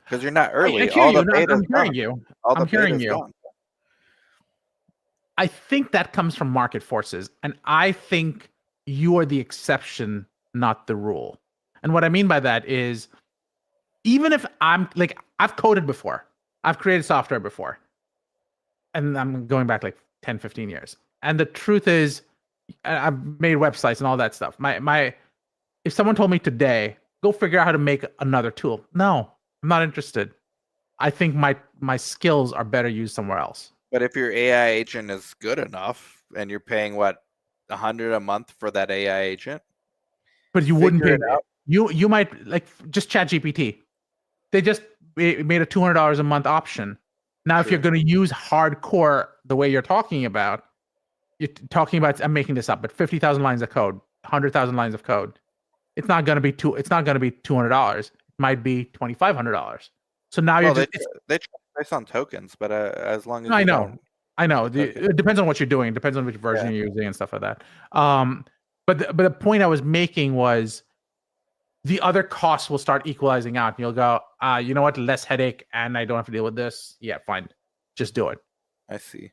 Because you're not early. I'm hearing you. I'm hearing you. Gone. I think that comes from market forces, and I think you are the exception, not the rule. And what I mean by that is, even if I'm like, I've coded before, I've created software before, and I'm going back like 10, 15 years. And the truth is, I've made websites and all that stuff. If someone told me today, go figure out how to make another tool, no, I'm not interested. I think my skills are better used somewhere else. But if your AI agent is good enough and you're paying what, $100 a month for that AI agent, but you wouldn't pay it out. You might like just ChatGPT. They just made a $200 a month option. Now, if you're going to use hardcore the way you're talking about, I'm making this up, but 50,000 lines of code, 100,000 lines of code, it's not going to be $200. It might be $2,500. So now they charge based on tokens, but as long as I know. It depends on what you're doing. It depends on which version you're using and stuff like that. But the point I was making was the other costs will start equalizing out. And you'll go, you know what? Less headache, and I don't have to deal with this. Yeah, fine. Just do it. I see.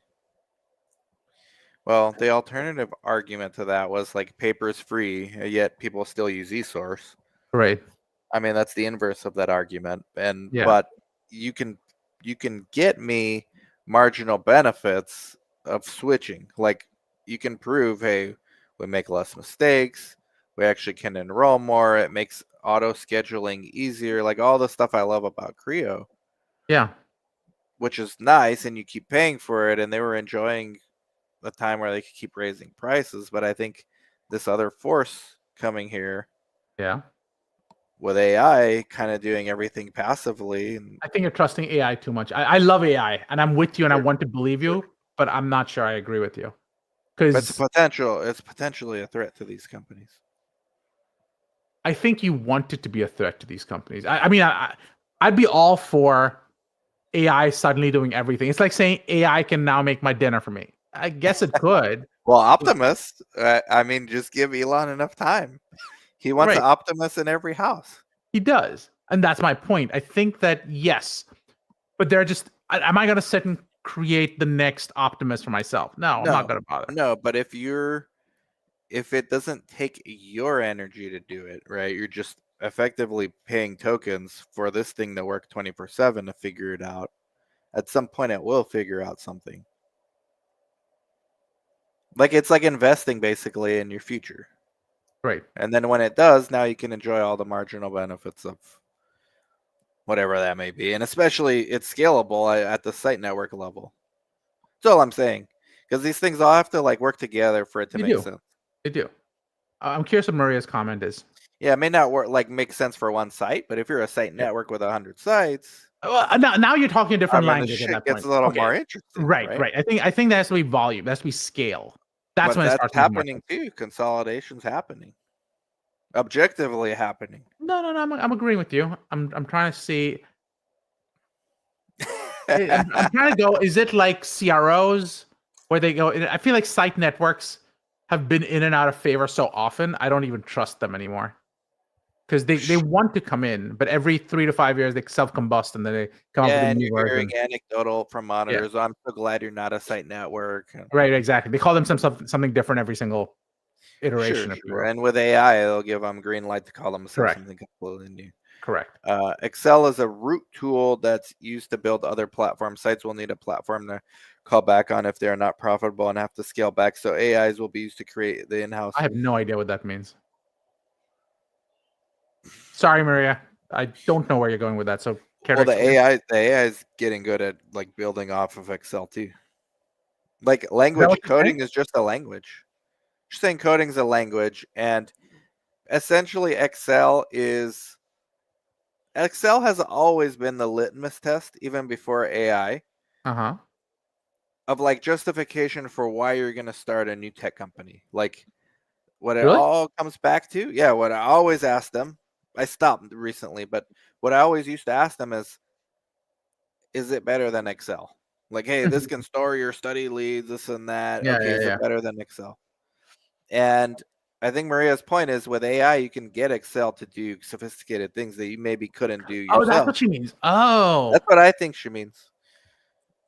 Well, the alternative argument to that was like paper's free, yet people still use eSource. Right. I mean, that's the inverse of that argument. But you can get me marginal benefits of switching. Like you can prove, hey, we make less mistakes. We actually can enroll more. It makes auto scheduling easier. Like all the stuff I love about Creo. Yeah. Which is nice, and you keep paying for it, and they were enjoying the time where they could keep raising prices. But I think this other force coming here. Yeah. With AI kind of doing everything passively. I think you're trusting AI too much. I love AI, and I'm with you, and I want to believe you, but I'm not sure I agree with you. Because it's potentially a threat to these companies. I think you want it to be a threat to these companies. I mean, I'd be all for AI suddenly doing everything. It's like saying AI can now make my dinner for me. I guess it could. Well, Optimus, I mean, just give Elon enough time. He wants an Optimus in every house. He does. And that's my point. I think that, yes, but they're just, am I going to sit and create the next Optimus for myself? No, I'm not going to bother. No, but if it doesn't take your energy to do it, right? You're just effectively paying tokens for this thing to work 24/7 to figure it out. At some point, it will figure out something. Like it's like investing basically in your future. Right. And then when it does, now you can enjoy all the marginal benefits of whatever that may be, and especially it's scalable at the site network level. That's all I'm saying, because these things all have to like work together for it to They make do. sense. They do. I'm curious what Maria's comment is. Yeah, it may not work like make sense for one site, but if you're a site Yeah. network with 100 sites, Now you're talking a different the language at shit that gets point. a little Okay. more interesting, Right. right? I think that has to be volume. That has to be scale. That's But when it that's starts making more happening sense. too. Consolidation's happening, objectively happening. No. I'm agreeing with you. I'm trying to see. I'm trying to go. Is it like CROs where they go? I feel like site networks have been in and out of favor so often. I don't even trust them anymore because they want to come in, but every 3 to 5 years they self-combust and then they come up with Yeah, a and new you're hearing version. anecdotal from Yeah, monitors. I'm so glad you're not a site network. right. Exactly. They call them something different every single Sure, iteration, if you will. And with AI, they'll give them green light to call themselves Correct. something completely new. Correct. Excel is a root tool that's used to build other platforms. Sites will need a platform to call back on if they're not profitable and have to scale back. So AIs will be used to create the in-house. I have no idea what that means. Sorry, Maria. I don't know where you're going with that. So, Well, the AI is getting good at like building off of Excel too. Like language coding is just a language. You're saying coding is a language, and essentially Excel has always been the litmus test, even before AI, of like justification for why you're going to start a new tech company. Like what it all comes back to, yeah, what I always ask them, I stopped recently, but what I always used to ask them is it better than Excel? Like, hey, this can store your study leads, this and that. Yeah, Okay, yeah, is yeah. it better than Excel? And I think Maria's point is with AI, you can get Excel to do sophisticated things that you maybe couldn't do yourself. Oh, that's what she means. Oh, that's what I think she means.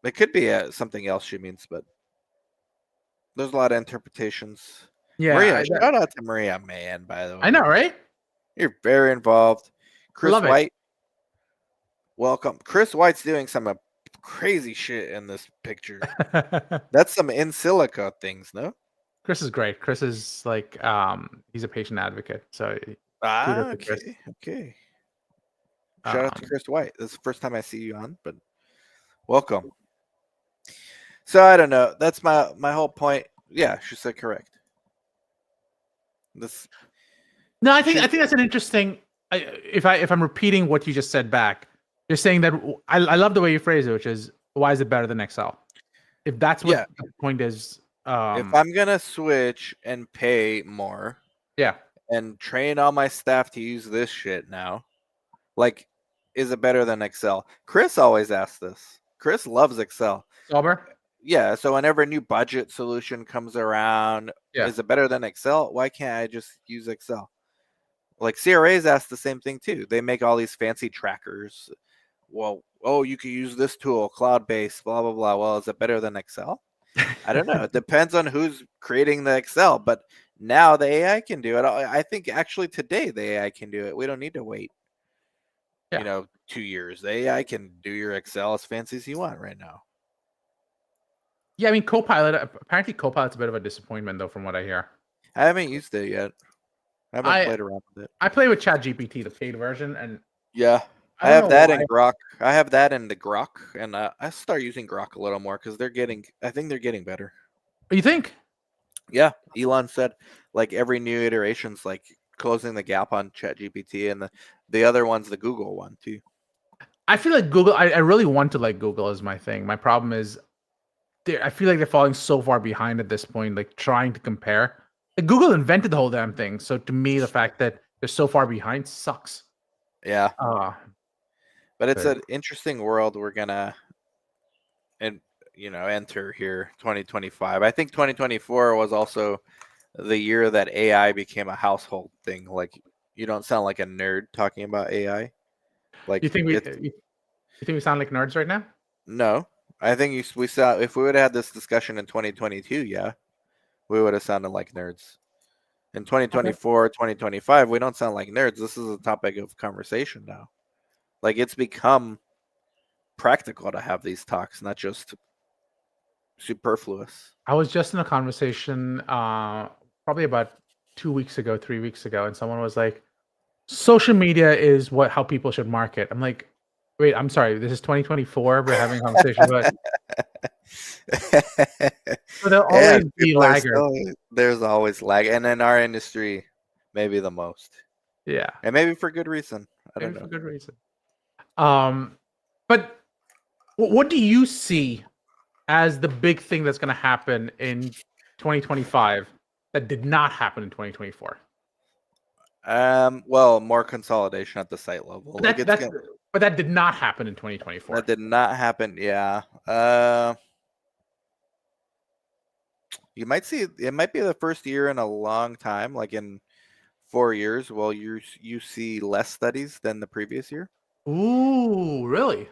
It could be something else she means, but there's a lot of interpretations. yeah. Maria, shout out to Maria, man, by the way. I know, right? You're very involved. Chris Love it. White, welcome. Chris White's doing some crazy shit in this picture. That's some in silico things, no? Chris is great. Chris is like, he's a patient advocate. So, kudos to Chris. Okay. Shout out to Chris White. This is the first time I see you on, but welcome. So I don't know. That's my whole point. Yeah, she said correct. No, I think that's an interesting. If I'm repeating what you just said back, you're saying that I love the way you phrase it, which is why is it better than Excel? If that's what the point is. If I'm gonna switch and pay more, yeah, and train all my staff to use this shit now, like, is it better than Excel? Chris always asks this. Chris loves Excel. Sober? Yeah, so whenever a new budget solution comes around, is it better than Excel? Why can't I just use Excel? Like CRAs ask the same thing too. They make all these fancy trackers. Well, you can use this tool, cloud-based, blah, blah, blah. Well, is it better than Excel? I don't know. It depends on who's creating the Excel, but now the AI can do it. I think actually today the AI can do it. We don't need to wait, 2 years. The AI can do your Excel as fancy as you want right now. Yeah, I mean, apparently Copilot's a bit of a disappointment, though, from what I hear. I haven't used it yet. I haven't played around with it. I play with ChatGPT, the paid version, and yeah, I have that in Grok. I have that in the Grok, and I start using Grok a little more because I think they're getting better. You think? Yeah, Elon said like every new iteration's like closing the gap on ChatGPT, and the other one's the Google one too. I feel like Google. I really want to like Google as my thing. My problem is, I feel like they're falling so far behind at this point. Like trying to compare. Like, Google invented the whole damn thing, so to me, the fact that they're so far behind sucks. Yeah. But it's an interesting world we're gonna, enter here, 2025. I think 2024 was also the year that AI became a household thing. Like, you don't sound like a nerd talking about AI. Like, you think we sound like nerds right now? No, I think we saw if we would have had this discussion in 2022, yeah, we would have sounded like nerds. In 2024, 2025, we don't sound like nerds. This is a topic of conversation now. Like, it's become practical to have these talks, not just superfluous. I was just in a conversation probably about 2 weeks ago, 3 weeks ago, and someone was like, social media is how people should market. I'm like, Wait, I'm sorry. This is 2024. We're having a conversation, but there'll Yeah, always be people are laggards. still there's always lag, and in our industry, maybe the most, Yeah, and maybe for good reason. I don't maybe for know. good reason. But what do you see as the big thing that's going to happen in 2025 that did not happen in 2024? Well, more consolidation at the site level. But Like that it's that's gonna but that did not happen in 2024. that did not happen. Yeah. You might see it might be the first year in a long time, like in 4 years. Well, you see less studies than the previous year. Ooh, really?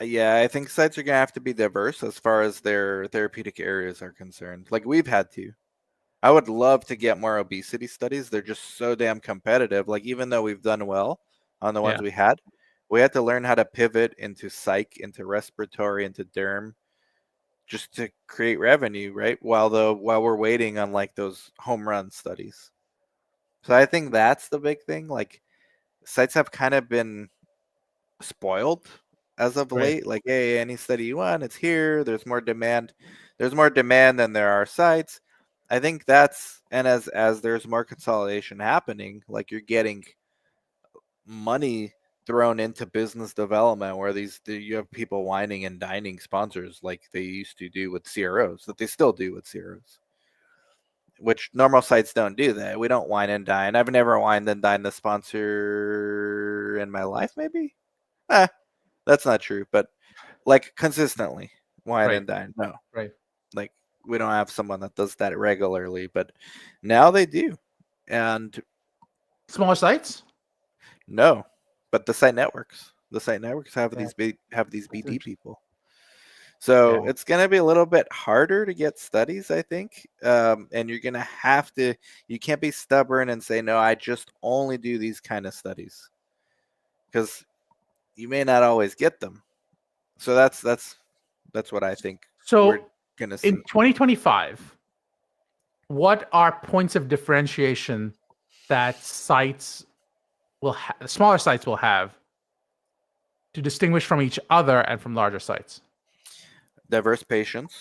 Yeah, I think sites are gonna have to be diverse as far as their therapeutic areas are concerned. Like we've had to. I would love to get more obesity studies. They're just so damn competitive. Like even though we've done well on the Yeah. ones we had to learn how to pivot into psych, into respiratory, into derm, just to create revenue, right? While we're waiting on like those home run studies. So I think that's the big thing. Like sites have kind of been spoiled as of Right. late. Like, hey, any study you want, it's here. There's more demand. There's more demand than there are sites. I think that's and as there's more consolidation happening, like you're getting money thrown into business development where you have people whining and dining sponsors like they used to do with CROs, that they still do with CROs. Which normal sites don't do that. We don't wine and dine. I've never wined and dined the sponsor in my life, maybe? Eh, that's not true, but like consistently wine Right. and dine. No. Right. Like we don't have someone that does that regularly, but now they do. And Smaller sites? no, but the site networks have Yeah. these That's BD interesting. people. Yeah. So it's going to be a little bit harder to get studies, I think. And you're going to have to, you can't be stubborn and say, no, I just only do these kind of studies because you may not always get them. So that's what I think we're So going to in see. 2025, what are points of differentiation that smaller sites will have to distinguish from each other and from larger sites? Diverse patients.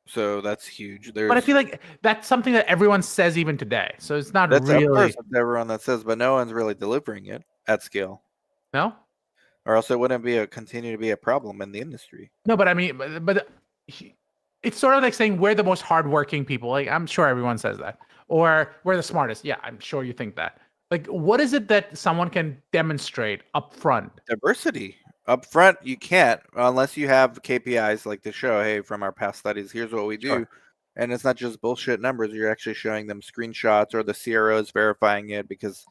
So that's huge. But I There's feel like that's something that everyone says even today. So it's not That's of course really. it's everyone that says, but no one's really delivering it at scale, No? or else it wouldn't be a continue to be a problem in the industry. No, but I mean, but it's sort of like saying we're the most hardworking people. Like I'm sure everyone says that, or we're the smartest. Yeah, I'm sure you think that. Like, what is it that someone can demonstrate up front? Diversity up front, you can't unless you have KPIs like to show, hey, from our past studies, here's what we do, Sure. and it's not just bullshit numbers. You're actually showing them screenshots or the CROs verifying it because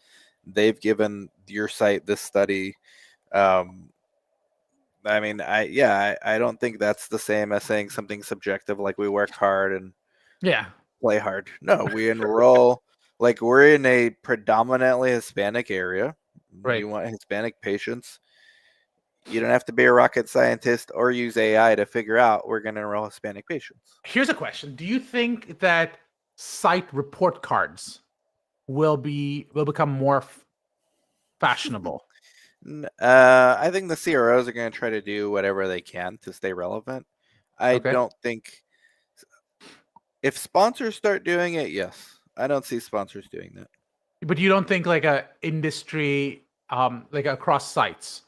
they've given your site this study. Um, I mean, I don't think that's the same as saying something subjective like we work hard and Yeah. play hard. No, we enroll like we're in a predominantly Hispanic area. Right. You want Hispanic patients. You don't have to be a rocket scientist or use AI to figure out we're going to enroll Hispanic patients. Here's a question: do you think that site report cards will become more fashionable? I think the CROs are going to try to do whatever they can to stay relevant. I Okay. don't think if sponsors start doing it, yes. I don't see sponsors doing that. But you don't think like a industry, like across sites,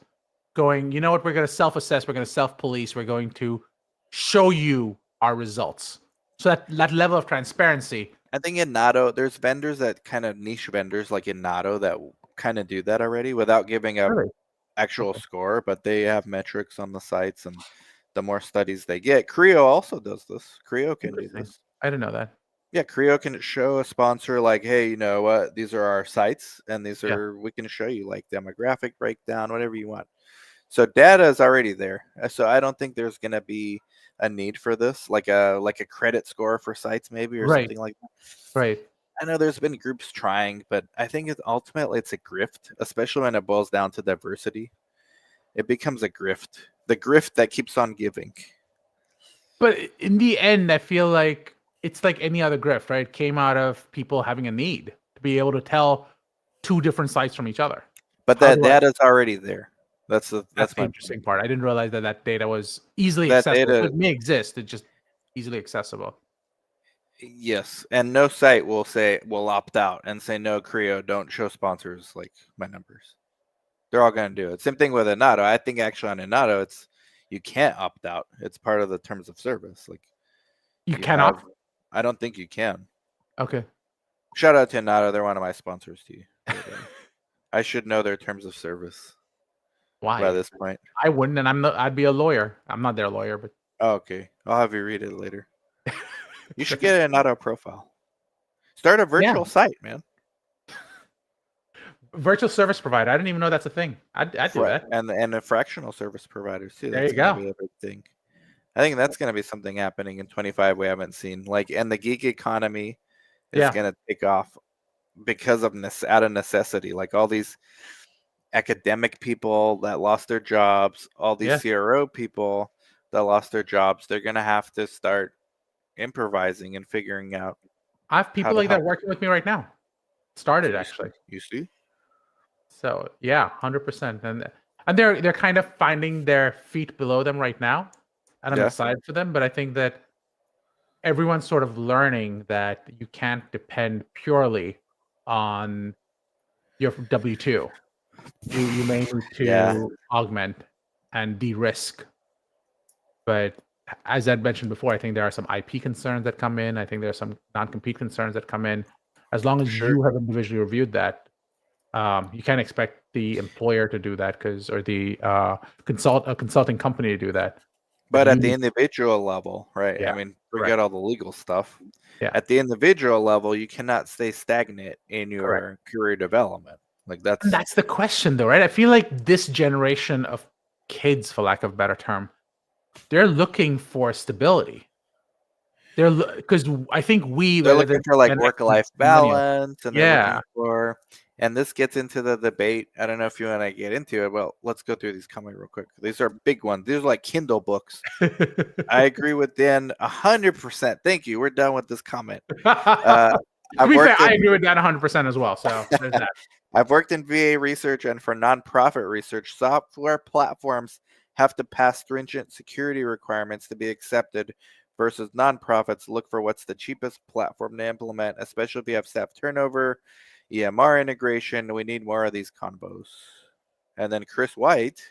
going, you know what, we're going to self-assess, we're going to self-police, we're going to show you our results. So that level of transparency. I think in NATO, there's vendors that kind of niche vendors like in NATO that kind of do that already without giving a Really? actual Okay. score, but they have metrics on the sites, and the more studies they get. Creo also does this. Creo can do Interesting. this. I didn't know that. Yeah, Creo can show a sponsor like, hey, you know what? These are our sites, and Yeah. we can show you like demographic breakdown, whatever you want. So data is already there. So I don't think there's gonna be a need for this, like a credit score for sites maybe or Right. something like that. Right. I know there's been groups trying, but I think ultimately it's a grift, especially when it boils down to diversity. It becomes a grift. The grift that keeps on giving. But in the end, I feel like it's like any other grift, right? It came out of people having a need to be able to tell two different sites from each other. But How that do I? data's already there. That's That's my the point. interesting part. I didn't realize that data was easily That accessible. data, It may exist. It's just easily accessible. yes, and no site will opt out and say no, Creo, don't show sponsors like my numbers. They're all going to do it. Same thing with Inato. I think actually on Inato, it's you can't opt out. It's part of the terms of service. Like You you cannot. have, I don't think you can. Okay. Shout out to Inato. They're one of my sponsors too. But, I should know their terms of service by Why? this point. I wouldn't, and I'd be a lawyer. I'm not their lawyer, but Oh, okay. I'll have you read it later. You should get an Inato profile. Start a virtual site, man. Virtual service provider. I didn't even know that's a thing. I'd do that. And the fractional service providers too. There That's you going go. to be a big thing. I think that's going to be something happening in 25 we haven't seen. Like, and the gig economy is going to take off because of out of necessity. Like all these academic people that lost their jobs, all these CRO people that lost their jobs, they're going to have to start improvising and figuring out. I have people like that working with me right now. Started actually. You see? So yeah, 100%. And they're kind of finding their feet below them right now. And I'm excited for them, but I think that everyone's sort of learning that you can't depend purely on your W-2. You may need to augment and de-risk. But as Ed mentioned before, I think there are some IP concerns that come in. I think there are some non-compete concerns that come in. As long as you have individually reviewed that, you can't expect the employer to do that or the consulting company to do that. But at the individual level, right? Yeah, I mean, forget all the legal stuff. Yeah. At the individual level, you cannot stay stagnant in your career development. Like that's the question, though, right? I feel like this generation of kids, for lack of a better term, they're looking for stability. Because I think they're looking for like work-life balance, and they're looking for. And this gets into the debate. I don't know if you want to get into it. Well, let's go through these comments real quick. These are big ones. These are like Kindle books. I agree with Dan 100%. Thank you. We're done with this comment. To be fair, I agree with Dan 100% as well. So there's that. I've worked in VA research and for nonprofit research. Software platforms have to pass stringent security requirements to be accepted versus nonprofits look for what's the cheapest platform to implement, especially if you have staff turnover, EMR integration. We need more of these combos. And then Chris White,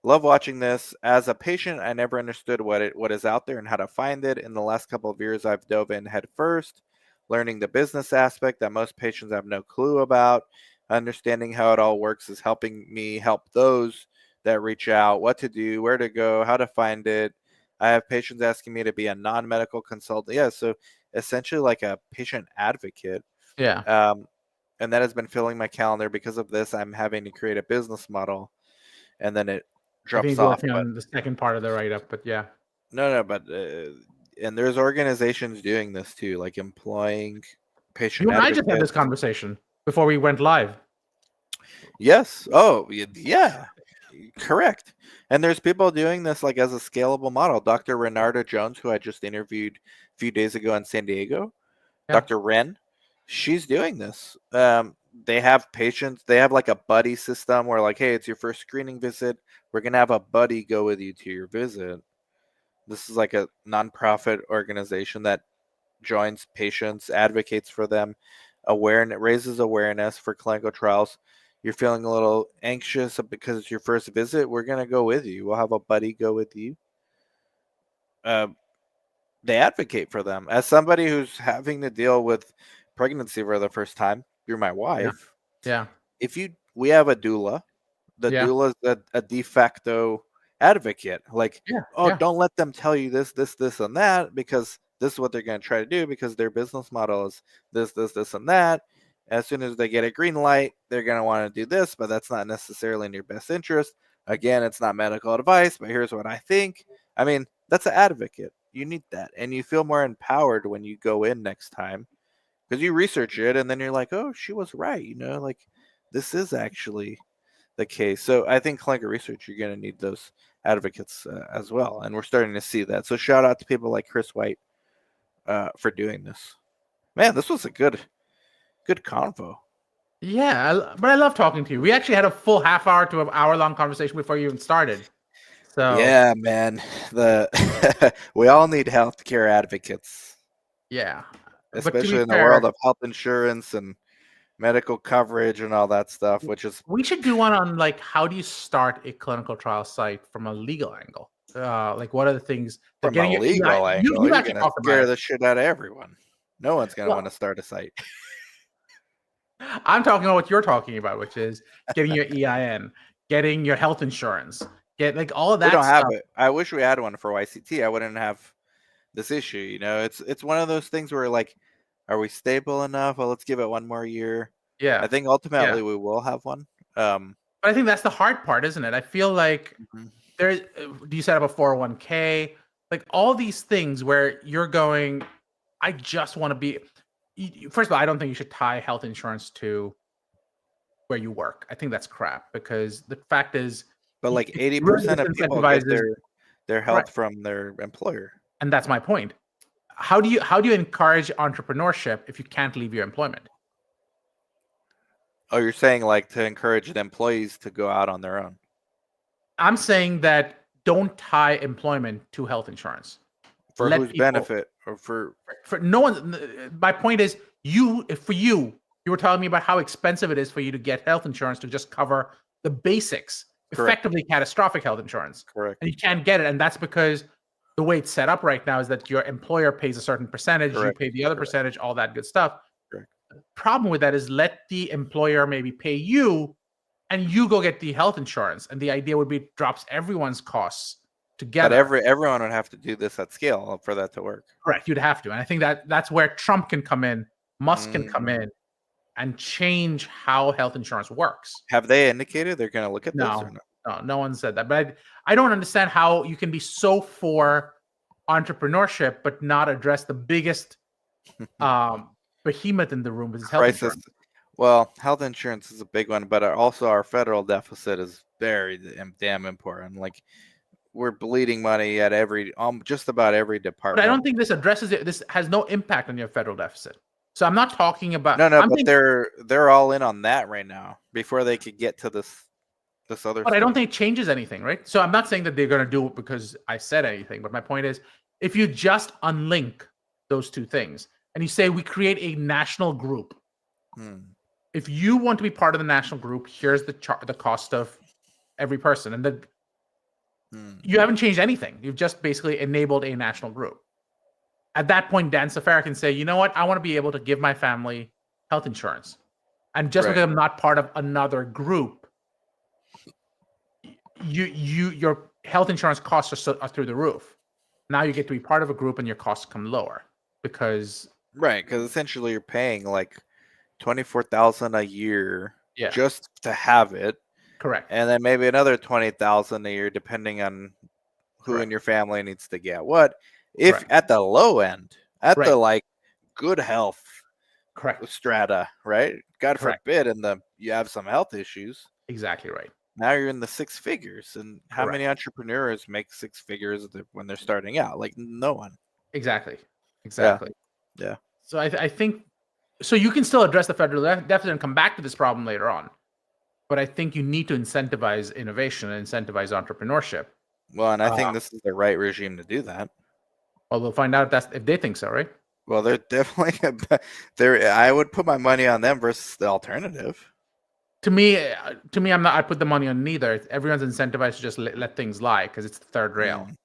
love watching this. As a patient, I never understood what is out there and how to find it. In the last couple of years, I've dove in head first, learning the business aspect that most patients have no clue about. Understanding how it all works is helping me help those that reach out, what to do, where to go, how to find it. I have patients asking me to be a non-medical consultant. Yeah, so essentially like a patient advocate. Yeah. And that has been filling my calendar. Because of this, I'm having to create a business model, and then it drops off. Working on the second part of the write-up, but yeah. No, but and there's organizations doing this too, like employing patient advocates. I just had this conversation before we went live. Yes. Oh, yeah. Correct. And there's people doing this like as a scalable model. Dr. Renarda Jones, who I just interviewed a few days ago in San Diego, Dr. Ren, she's doing this. They have patients. They have like a buddy system where like, hey, it's your first screening visit. We're going to have a buddy go with you to your visit. This is like a nonprofit organization that joins patients, advocates for them, raises awareness for clinical trials. You're feeling a little anxious because it's your first visit. We're going to go with you. We'll have a buddy go with you. They advocate for them. As somebody who's having to deal with pregnancy for the first time, you're my wife. Yeah. We have a doula. The doula is a de facto advocate. Like, don't let them tell you this, and that, because this is what they're going to try to do, because their business model is this, and that. As soon as they get a green light, they're going to want to do this, but that's not necessarily in your best interest. Again, it's not medical advice, but here's what I think. I mean, that's an advocate. You need that. And you feel more empowered when you go in next time because you research it and then you're like, oh, she was right. Like this is actually the case. So I think clinical research, you're going to need those advocates as well. And we're starting to see that. So shout out to people like Chris White for doing this. Man, this was a good convo. Yeah, but I love talking to you. We actually had a full half hour to an hour long conversation before you even started. So Yeah, man. The we all need healthcare advocates, yeah, but to be especially in the world fair, of health insurance and medical coverage and all that stuff, which is we should do one on like how do you start a clinical trial site from a legal angle? Like what are the things that from a getting your EI? legal You angle. you You're actually gonna talked about scare it. the shit out of everyone. No one's gonna want Well, to start a site. I'm talking about what you're talking about, which is getting your EIN, getting your health insurance, get like all of We that don't have stuff. it. I wish we had one for YCT. I wouldn't have this issue. It's one of those things where like, are we stable enough? Well, let's give it one more year. I Yeah, think yeah. ultimately we will have one. But I think that's the hard part, isn't it? I feel like Mhm. there. Do you set up a 401k? Like all these things where you're going. I just want to be. First of all, I don't think you should tie health insurance to where you work. I think that's crap because the fact is, But like it really 80% of people get disincentivizes. their Right, health from their employer. and that's my point. How do you encourage entrepreneurship if you can't leave your employment? Oh, you're saying like to encourage the employees to go out on their own. I'm saying that don't tie employment to health insurance. For Let whose people benefit? Or for no one. My point is, for you were telling me about how expensive it is for you to get health insurance to just cover the basics, correct, effectively catastrophic health insurance, correct, and you can't get it, and that's because the way it's set up right now is that your employer pays a certain percentage, you correct, pay the other correct, percentage, all that good stuff. correct. Problem with that is let the employer maybe pay you, and you go get the health insurance, and the idea would be it drops everyone's costs But together. everyone would have to do this at scale for that to work. Correct. You'd have to. And I think that that's where Trump can come in, Musk can come Mm. in and change how health insurance works. Have they indicated they're going to look at this or No, no? no one said that. But I don't understand how you can be so for entrepreneurship, but not address the biggest behemoth in the room, which is health Crisis. insurance. Well, health insurance is a big one, but also our federal deficit is very damn important. Like we're bleeding money at every just about every But I department. don't think this addresses it. This has no impact on your federal deficit. So I'm not talking about. No, I'm but thinking, they're all in on that right now before they could get to this other but I don't stuff. think it changes anything, right? So I'm not saying that they're going to do it because I said anything. But my point is, if you just unlink those two things and you say we create a national group, Hmm. if you want to be part of the national group, here's the cost of every person, and then Hmm. you haven't changed anything. You've just basically enabled a national group. At that point, Dan Sfera can say, you know what, I want to be able to give my family health insurance, and just Right. because I'm not part of another group, your health insurance costs are through the roof. Now you get to be part of a group, and your costs come lower because Right, because essentially you're paying like 24,000 a year yeah, just to have it, correct, and then maybe another 20,000 a year depending on who in correct, your family needs to get what. If correct, at the low end, at the right, like good health correct, strata, right? God correct, forbid, and the you have some health issues. exactly right, Now you're in the six figures, and how many correct, entrepreneurs make six figures when they're starting out? Like no one. exactly, Yeah, exactly. yeah. So I think so. You can still address the federal deficit and come back to this problem later on, but I think you need to incentivize innovation and incentivize entrepreneurship. Well, and I Uh, think this is the right regime to do that. well, we'll find out if they think so, right? Well, they're definitely there. I would put my money on them versus the alternative. To me, I'm not. I put the money on neither. Everyone's incentivized to just let things lie because it's the third rail. Mm,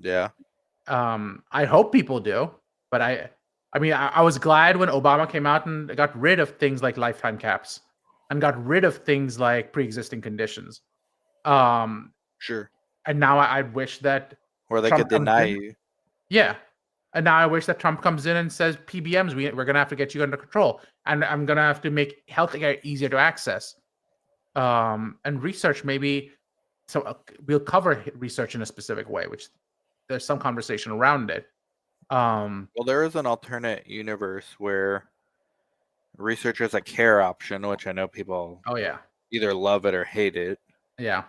yeah, I hope people do, but I mean, I was glad when Obama came out and got rid of things like lifetime caps and got rid of things like pre-existing conditions. Um, sure. and now I wish that Or they could Trump comes deny in. you. Yeah. And now I wish that Trump comes in and says PBMs, we're gonna have to get you under control, and I'm gonna have to make healthcare easier to access. And research maybe. So we'll cover research in a specific way, which there's some conversation around it. Well, there is an alternate universe where research is a care option, which I know people Oh yeah, either love it or hate it. yeah.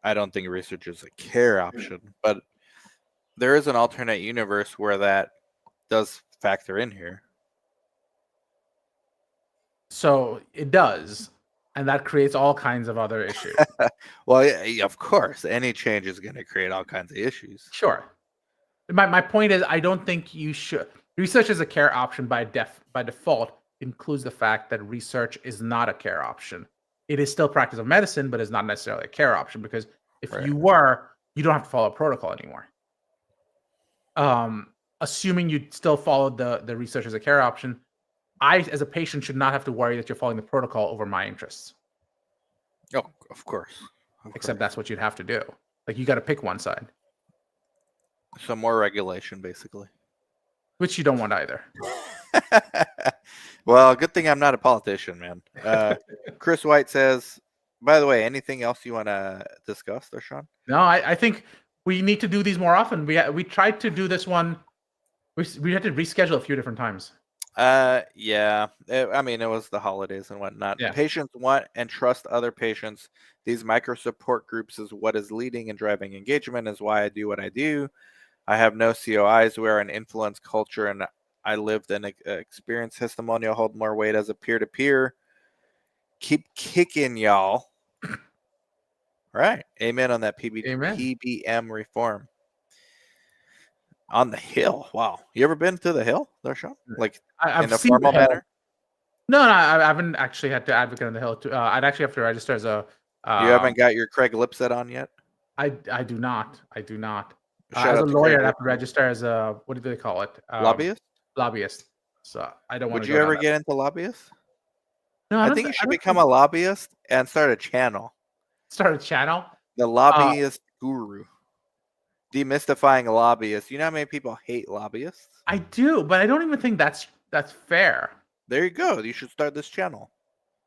I don't think research is a care option, but there is an alternate universe where that does factor in here. So it does, and that creates all kinds of other issues. Well, yeah, of course, any change is going to create all kinds of issues. Sure. My point is, I don't think you should. Research as a care option by default includes the fact that research is not a care option. It is still practice of medicine, but it's not necessarily a care option, because if Right. you were, you don't have to follow a protocol anymore. Assuming you still followed the research as a care option, I, as a patient, should not have to worry that you're following the protocol over my interests. Oh, of course. Except that's what you'd have to do. Like, you got to pick one side, some more regulation, basically. which you don't want either. Well, good thing I'm not a politician, man. Chris White says, by the way, anything else you want to discuss, Darshan? No, I think we need to do these more often. We tried to do this one. We had to reschedule a few different times. Yeah. I mean, it was the holidays and whatnot. Yeah. Patients want and trust other patients. These micro support groups is what is leading and driving engagement, is why I do what I do. I have no COIs. We're an influence culture, and I lived an experience. Testimonial hold more weight as a peer-to-peer. Keep kicking, y'all. Right. Amen on that PBM reform. On the Hill. Wow. You ever been to the Hill, Darshan? Like, I've in a seen formal the Hill. manner? No, I haven't actually had to advocate on the Hill. I'd actually have to register as a. You haven't got your Craig Lipset on yet? I do not. I do not. Shout As a out to lawyer, Craig I'd have to register as a, what do they call it? Lobbyist? Lobbyist. So I don't want Would to you go ever down get into lobbyist? No, I think you should become a lobbyist and start a channel. Start a channel? The lobbyist guru. Demystifying lobbyists. You know how many people hate lobbyists? I do, but I don't even think that's fair. There you go. You should start this channel.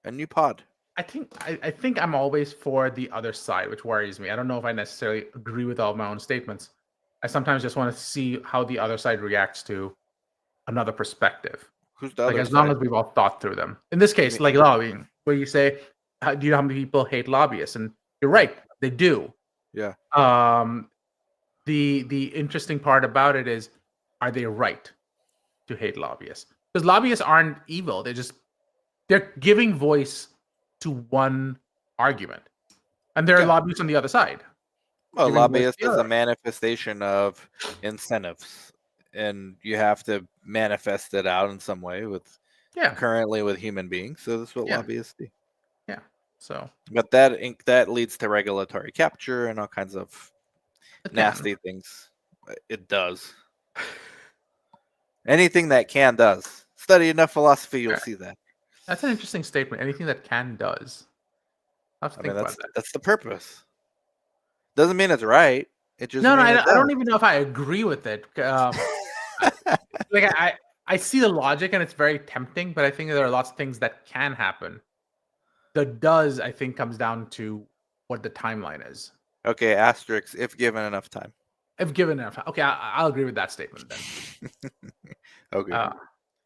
A new pod. I think I'm always for the other side, which worries me. I don't know if I necessarily agree with all of my own statements. I sometimes just want to see how the other side reacts to another perspective. Who's the like other as long side? as we've all thought through them. In this case, like lobbying, where you say, do you know how many people hate lobbyists? And you're right, they do. Yeah. The interesting part about it is, are they right to hate lobbyists? Because lobbyists aren't evil. They're giving voice to one argument. And there are lobbyists on the other side. Well, lobbyist is a manifestation of incentives, and you have to manifest it out in some way currently with human beings. So that's what lobbyists do. Yeah. So, but that leads to regulatory capture and all kinds of nasty things. It does. Anything that can does. Study enough philosophy, you'll see that. That's an interesting statement. Anything that can does. I mean, that's the purpose. Doesn't mean it's right. It just I don't even know if I agree with it. Like I see the logic and it's very tempting, but I think there are lots of things that can happen. The does, I think, comes down to what the timeline is. Okay, asterisk, if given enough time. If given enough time. Okay, I'll agree with that statement then. Okay.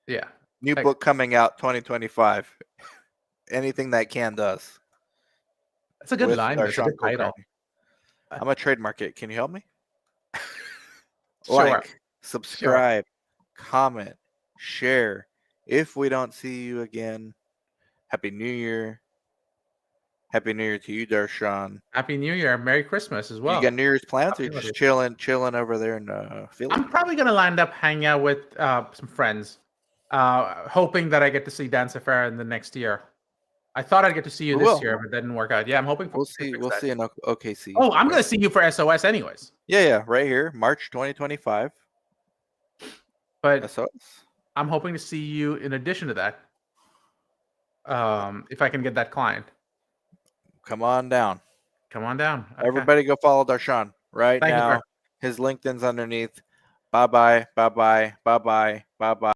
Yeah. New book coming out 2025. Anything that can does. That's a good line. That's a good title. I'm gonna trademark it. Can you help me? Sure. Like, subscribe, comment, share. If we don't see you again, Happy New Year. Happy New Year to you, Darshan. Happy New Year. Merry Christmas as well. You got New Year's plans, or you just chilling over there in Philly? I'm probably gonna land up hanging out with some friends, hoping that I get to see Dan Sfera in the next year. I thought I'd get to see you this year, but that didn't work out. Yeah, I'm hoping for. We'll see in OKC. Oh, I'm gonna see you for SOS anyways. Yeah, right here, March 2025. But SOS. I'm hoping to see you in addition to that. If I can get that client. Come on down. Come on down. Okay. Everybody go follow Darshan right now. His LinkedIn's underneath. Bye-bye. Bye-bye. Bye-bye. Bye-bye.